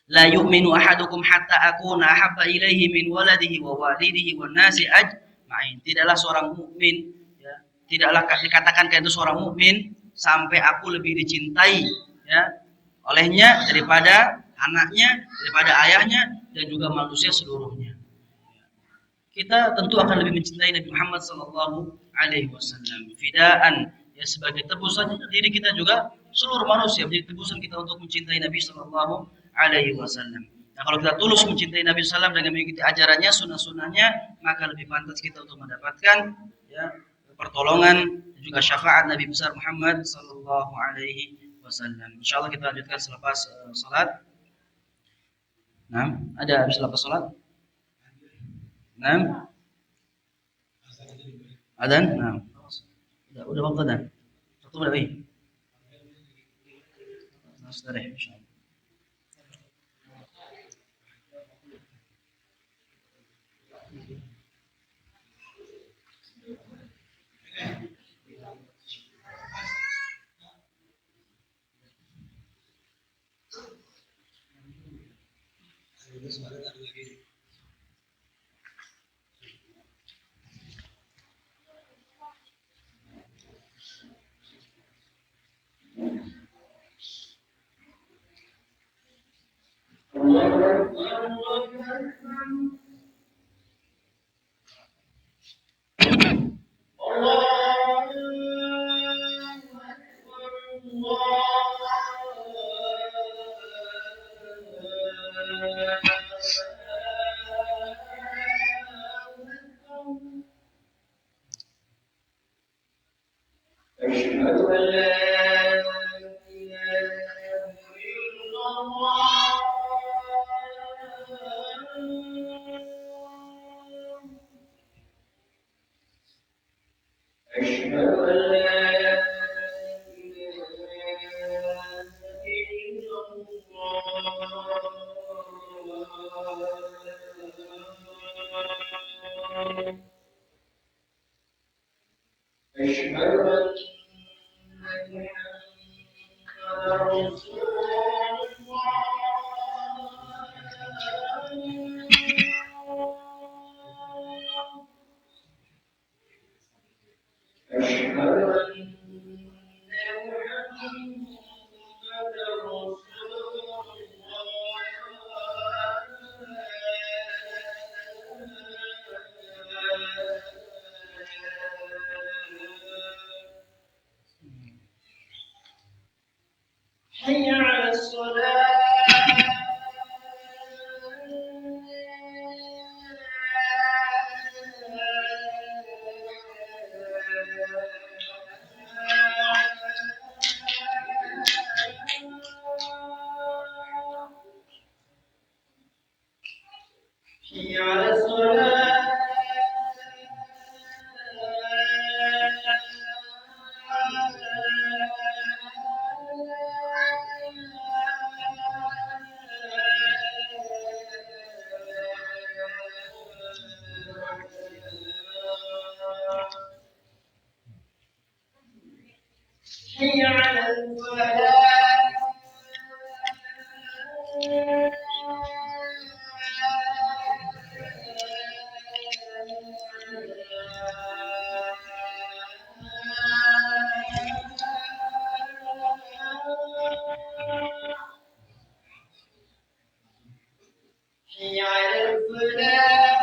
la yu'minu ahadukum hatta akuna ahabba ilaihi min waladihi wa walidihi wan nasi ajma'in. Tidaklah seorang mukmin, ya, tidaklah dikatakan kayak itu seorang mukmin sampai aku lebih dicintai, ya, olehnya daripada anaknya, daripada ayahnya, dan juga manusia seluruhnya. Kita tentu akan lebih mencintai Nabi Muhammad Sallallahu Alaihi Wasallam. Fidaan ya sebagai tebusan diri kita juga seluruh manusia menjadi tebusan kita untuk mencintai Nabi Sallallahu Alaihi Wasallam. Nah kalau kita tulus mencintai Nabi Sallam dengan mengikuti ajarannya, sunnah-sunnahnya, maka lebih pantas kita untuk mendapatkan ya pertolongan dan juga syafaat Nabi besar Muhammad Sallallahu Alaihi Wasallam. Insyaallah kita lanjutkan selepas salat. Nah, ada selepas salat? Nah, adan? Nah, udah waktu adan. Waktu berapa ini? Nah, sudah deh, insyaallah. حي على الفلاح حي على الفلاح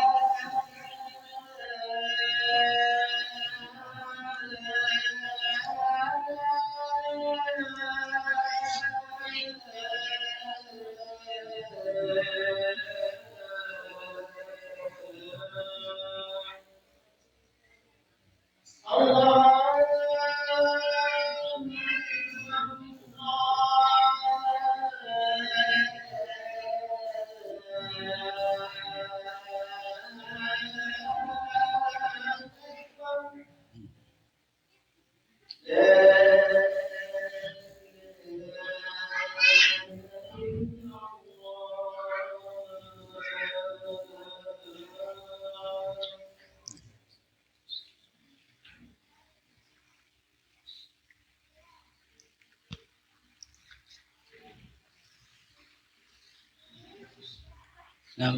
Nah,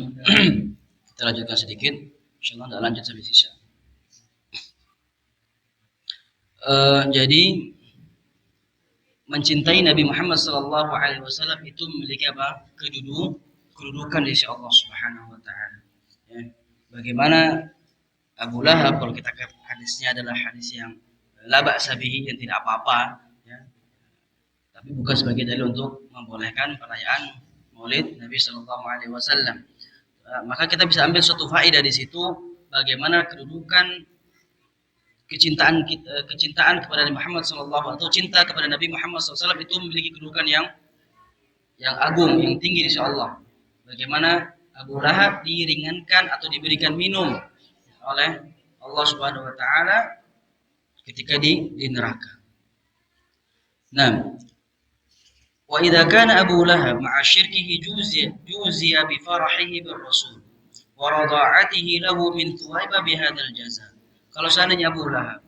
kita lanjutkan sedikit. Insyaallah tidak lanjut sampai sisa. Jadi mencintai Nabi Muhammad SAW itu memiliki apa? Kedudukan di sisi Allah Subhanahu Wa Taala. Ya. Bagaimana Abu Lahab, kalau kita lihat hadisnya adalah hadis yang la ba'sa bihi, yang tidak apa-apa, ya. Tapi bukan sebagai dalil untuk membolehkan perayaan Maulid Nabi Shallallahu Alaihi Wasallam. Maka kita bisa ambil suatu faedah di situ, bagaimana kedudukan kecintaan kepada Nabi Muhammad SAW atau cinta kepada Nabi Muhammad SAW itu memiliki kedudukan yang agung, yang tinggi di sisi Allah. Bagaimana Abu Lahab diringankan atau diberikan minum oleh Allah Subhanahu Wa Taala ketika di neraka. Nah, wa idza kana Abu Lahab ma'a syirkihi juziya bi farahihi bir Rasul wa rada'atihi lahu min thuwaiba bi hadzal jaza. Kalau seandainya Abu Lahab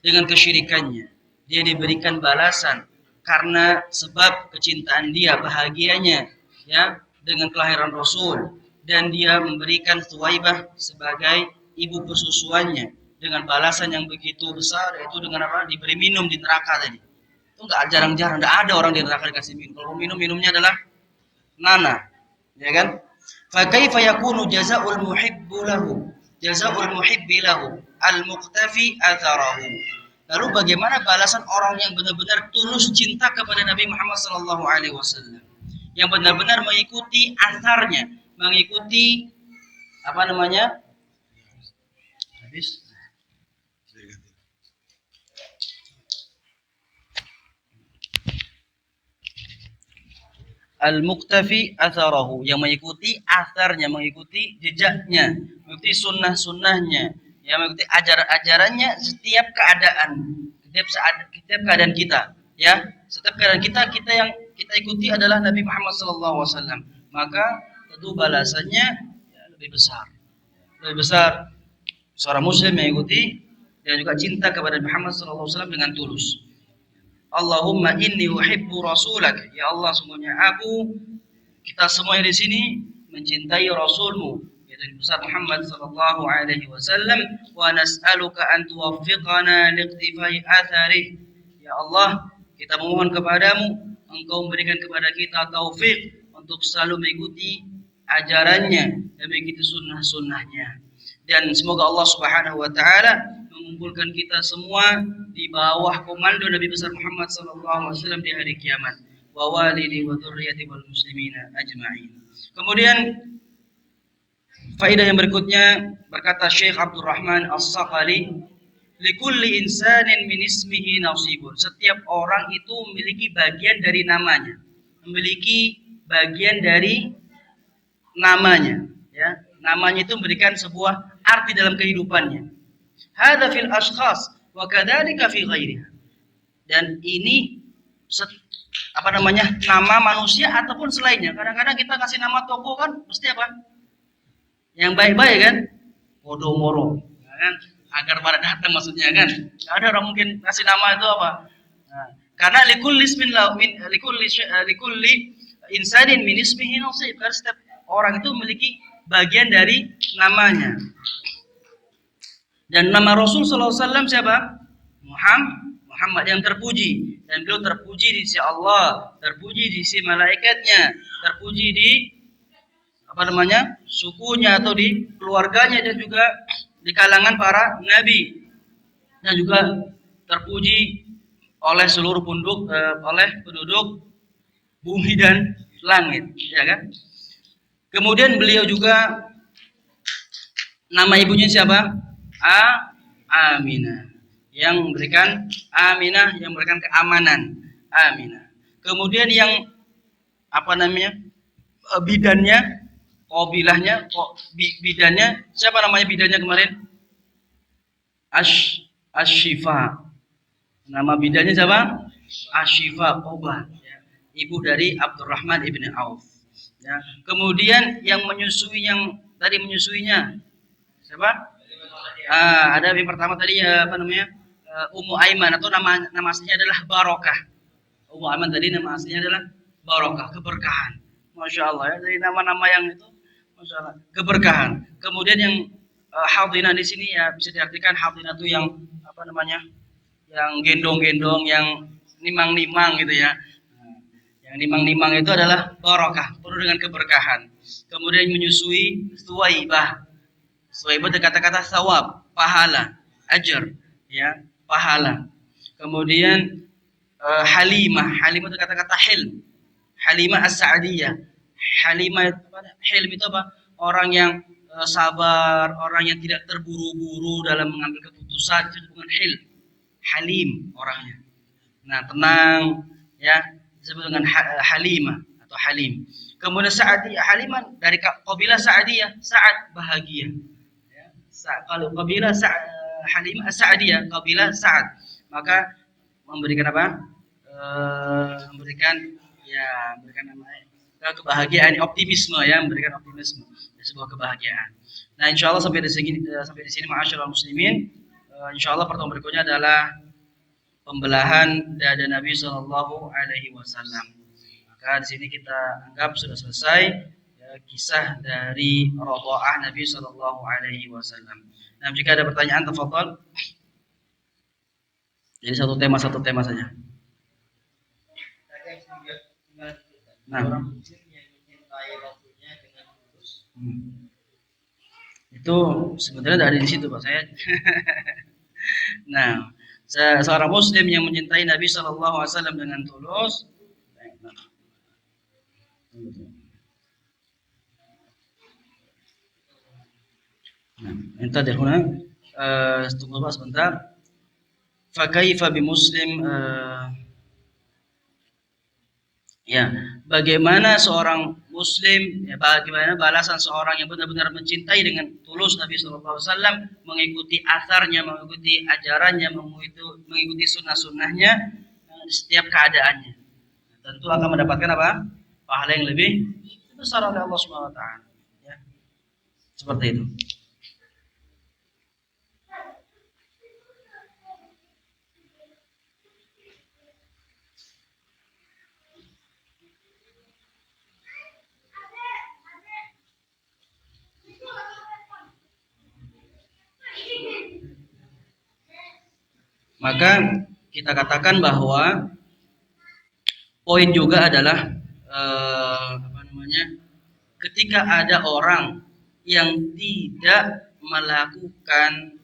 dengan kesyirikannya dia diberikan balasan karena sebab kecintaan dia, bahagianya ya dengan kelahiran Rasul, dan dia memberikan Thuwaibah sebagai ibu persusuannya dengan balasan yang begitu besar, yaitu dengan apa? Diberi minum di neraka tadi. Itu enggak jarang-jarang, enggak ada orang di neraka dikasih minum. Kalau minumnya adalah nana, ya kan? Fa kaifa yakunu jazaa'ul muhibbu lahu? Jazaa'ul muhibbi lahu al-muqtafi atharahu. Lalu bagaimana balasan orang yang benar-benar tulus cinta kepada Nabi Muhammad SAW, yang benar-benar mengikuti atharnya, mengikuti apa namanya? Habis. Al-muqtafi atharahu, yang mengikuti atharnya, mengikuti jejaknya, mengikuti sunnah-sunnahnya, yang mengikuti ajaran-ajarannya setiap keadaan, setiap keadaan kita, ya. Setiap keadaan kita yang kita ikuti adalah Nabi Muhammad SAW. Maka tentu balasannya ya, lebih besar. Lebih besar seorang muslim mengikuti dan juga cinta kepada Muhammad SAW dengan tulus. Allahumma inni uhibbu rasulak, ya Allah, sungguhnya aku, kita semua di sini mencintai Rasulmu, yaitu besar Muhammad sallallahu alaihi wasallam, wa nas'aluka an tuwaffiqana liqtifai athari. Ya Allah, kita memohon kepadamu engkau memberikan kepada kita taufik untuk selalu mengikuti ajarannya dan mengikuti sunnah-sunnahnya. Dan semoga Allah Subhanahu wa taala mengumpulkan kita semua di bawah komando Nabi besar Muhammad SAW di hari kiamat. Wa walidi wa dzurriyyati wal muslimina ajma'in. Kemudian faedah yang berikutnya, berkata Syekh Abdul Rahman As-Saqali, likulli insanin min ismihi nasibun. Setiap orang itu memiliki bagian dari namanya. Memiliki bagian dari namanya, ya. Namanya itu memberikan sebuah arti dalam kehidupannya. Hadza fil ashkhas wa kadzalika fi ghairiha. Dan ini nama manusia ataupun selainnya. Kadang-kadang kita kasih nama toko kan mesti apa? Yang baik-baik kan? Podomoro, kan? Agar pada datang maksudnya kan. Ada orang mungkin kasih nama itu apa? Nah, Karena likulli insanin min ismihi nasib. Karena setiap orang itu memiliki bagian dari namanya. Dan nama Rasul sallallahu alaihi wasallam siapa? Muhammad yang terpuji, dan beliau terpuji di sisi Allah, terpuji di sisi malaikatnya, terpuji di sukunya atau di keluarganya, dan juga di kalangan para nabi, dan juga terpuji oleh seluruh penduduk bumi dan langit, ya kan? Kemudian beliau juga nama ibunya siapa? Aminah, yang memberikan keamanan, Aminah. Kemudian yang bidannya, bidannya siapa namanya bidannya kemarin? Asy-Syifa. Nama bidannya siapa? Asy-Syifa, obat. Ya. Ibu dari Abdurrahman ibn Auf. Ya. Kemudian yang menyusuinya siapa? Ada yang pertama tadi Ummu Aiman, atau nama aslinya adalah Barokah. Ummu Aiman tadi nama aslinya adalah Barokah, keberkahan. Masya Allah ya, dari nama-nama yang itu, Masya Allah, keberkahan. Kemudian yang hadinah di sini ya bisa diartikan hadinah itu yang yang gendong-gendong, yang nimang-nimang gitu ya. Yang nimang-nimang itu adalah barokah, penuh dengan keberkahan. Kemudian menyusui Suwaibah. Suwaibah itu kata-kata sawab, pahala, ajar, ya, pahala. Kemudian Halimah itu kata-kata hilm. Halimah as-Sa'diyah. Hilm itu apa? Orang yang sabar, orang yang tidak terburu-buru dalam mengambil keputusan, itu bukan hilm. Halim orangnya. Nah, tenang, ya, disebut dengan Halimah atau Halim. Kemudian Sa'diyah, Halimah dari kabilah Sa'diyah, Sa'ad, bahagia. Ya, kalau kabilah Halimah Sa'diyah, kabilah Sa'ad, maka memberikan apa? Memberikan namanya kebahagiaan, optimisme, ya, memberikan optimisme, sebuah kebahagiaan. Nah, insya Allah sampai di sini ma'asyiral muslimin. Insya Allah pertemuan berikutnya adalah pembelahan dada Nabi Shallallahu Alaihi Wasallam. Maka di sini kita anggap sudah selesai ya, kisah dari radha'ah Nabi Shallallahu Alaihi Wasallam. Nah, jika ada pertanyaan, tafadhol. Jadi satu tema saja. Nah, itu sebenarnya ada di situ Pak saya. Nah, seorang muslim yang mencintai Nabi Shallallahu Alaihi Wasallam dengan tulus. Nah, entah deh tunggu Pak sebentar. Fakaifa bi muslim ya, bagaimana seorang muslim, ya, bagaimana balasan seorang yang benar-benar mencintai dengan tulus Nabi Shallallahu Alaihi Wasallam, mengikuti asarnya, mengikuti ajarannya, mengikuti sunnah-sunnahnya di setiap keadaannya. Tentu akan mendapatkan apa? Pahala yang lebih besar oleh Allah Subhanahu Wa Taala. Ya, seperti itu. Maka kita katakan bahwa poin juga adalah ketika ada orang yang tidak melakukan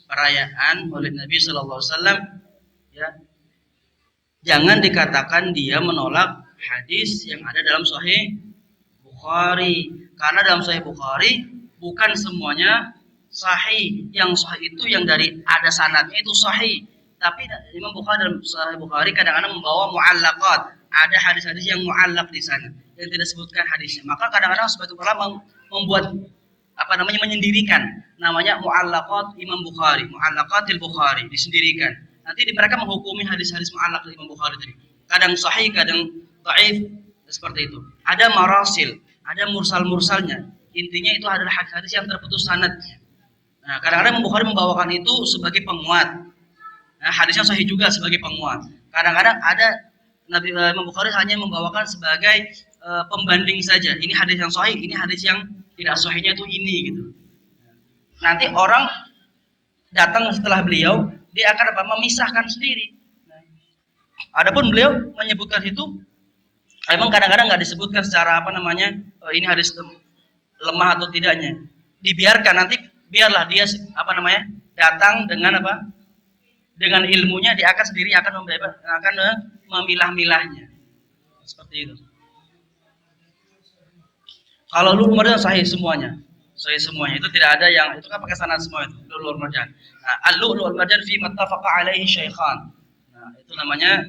perayaan Maulid Nabi Sallallahu Alaihi Wasallam, ya, jangan dikatakan dia menolak hadis yang ada dalam Sahih Bukhari, karena dalam Sahih Bukhari bukan semuanya sahih. Yang sahih itu yang dari ada sanadnya itu sahih. Tapi Imam Bukhari dalam Sahih Bukhari kadang-kadang membawa mu'allaqat. Ada hadis-hadis yang mu'allaq di sana yang tidak disebutkan hadisnya. Maka kadang-kadang sebagian ulama membuat menyendirikan namanya mu'allaqat Imam Bukhari, mu'allaqatil Bukhari, disendirikan. Nanti mereka menghukumi hadis-hadis mu'allaq dari Imam Bukhari tadi. Kadang sahih, kadang dhaif, seperti itu. Ada marasil, ada mursal-mursalnya. Intinya itu adalah hadis-hadis yang terputus sanadnya. Nah, kadang-kadang Imam Bukhari membawakan itu sebagai penguat. Nah, hadisnya sahih juga sebagai penguat. Kadang-kadang ada Imam Bukhari hanya membawakan sebagai pembanding saja. Ini hadis yang sahih, ini hadis yang tidak sahihnya itu ini gitu. Nanti orang datang setelah beliau, dia akan memisahkan sendiri. Adapun beliau menyebutkan itu, emang kadang-kadang nggak disebutkan secara ini hadis lemah atau tidaknya. Dibiarkan nanti, biarlah dia datang dengan dengan ilmunya, dia akan sendiri akan memilah-milahnya. Seperti itu. Kalau Lu'lu'ul Marjan sahih semuanya. Sahih semuanya. Itu tidak ada yang itu kan pakai sanad semua itu. Lu'lu'ul Marjan. Nah, Al-Lu'lu'ul Marjan fi mattafaqa alaihi syaikhan. Nah, itu namanya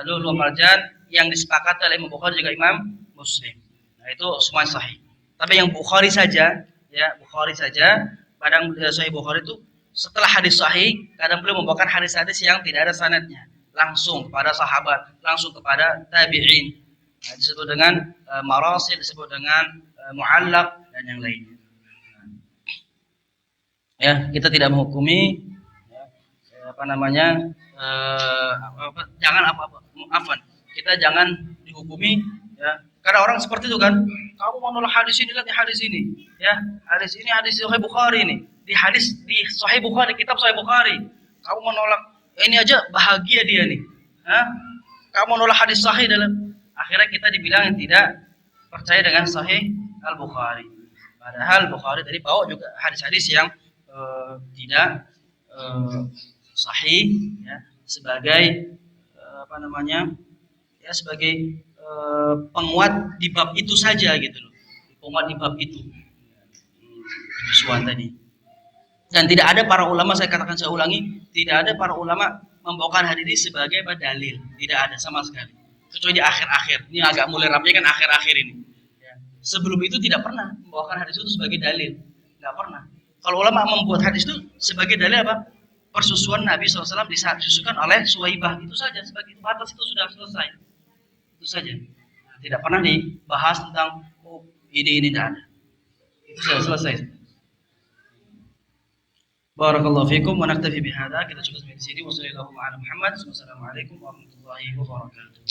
Lu'lu'ul Marjan yang disepakati oleh Imam Bukhari juga Imam Muslim. Nah, itu semua sahih. Tapi yang Bukhari saja, ya, Bukhari saja, kadang sahih Bukhari itu setelah hadis sahih, kadang beliau membawakan hadis-hadis yang tidak ada sanadnya, langsung kepada sahabat, langsung kepada tabi'in. Nah, disebut dengan marasil, disebut dengan mu'allaq dan yang lainnya. Ya, kita tidak menghukumi kita jangan dihukumi, ya. Karena orang seperti itu kan, kamu mau nolak hadis ini, lihat hadis ini, ya, hadis ini hadis Sahih Bukhari ini, di Sahih Bukhari, kitab Sahih Bukhari, kamu mau nolak ini aja bahagia dia nih, kamu nolak hadis sahih dalam, akhirnya kita dibilang tidak percaya dengan Sahih Al Bukhari. Padahal Bukhari tadi bawa juga hadis-hadis yang tidak sahih, ya, sebagai sebagai penguat di bab itu saja gitu loh, penguat di bab itu penyusuan tadi. Dan tidak ada para ulama, saya ulangi, tidak ada para ulama membawakan hadis ini sebagai dalil, tidak ada sama sekali, kecuali di akhir-akhir. Ini agak mulai ramai kan akhir-akhir ini, ya. Sebelum itu tidak pernah membawakan hadis itu sebagai dalil, nggak pernah. Kalau ulama membuat hadis itu sebagai dalil persusuan Nabi SAW disusukan oleh Suwaibah, itu saja, sebagai batas itu sudah selesai, itu saja. Tidak pernah dibahas tentang ini tidak ada, itu sudah selesai. Barakallahu fikum wa naktafi bihadza, kita cukup sampai di sini. Wassalamualaikum warahmatullahi wabarakatuh.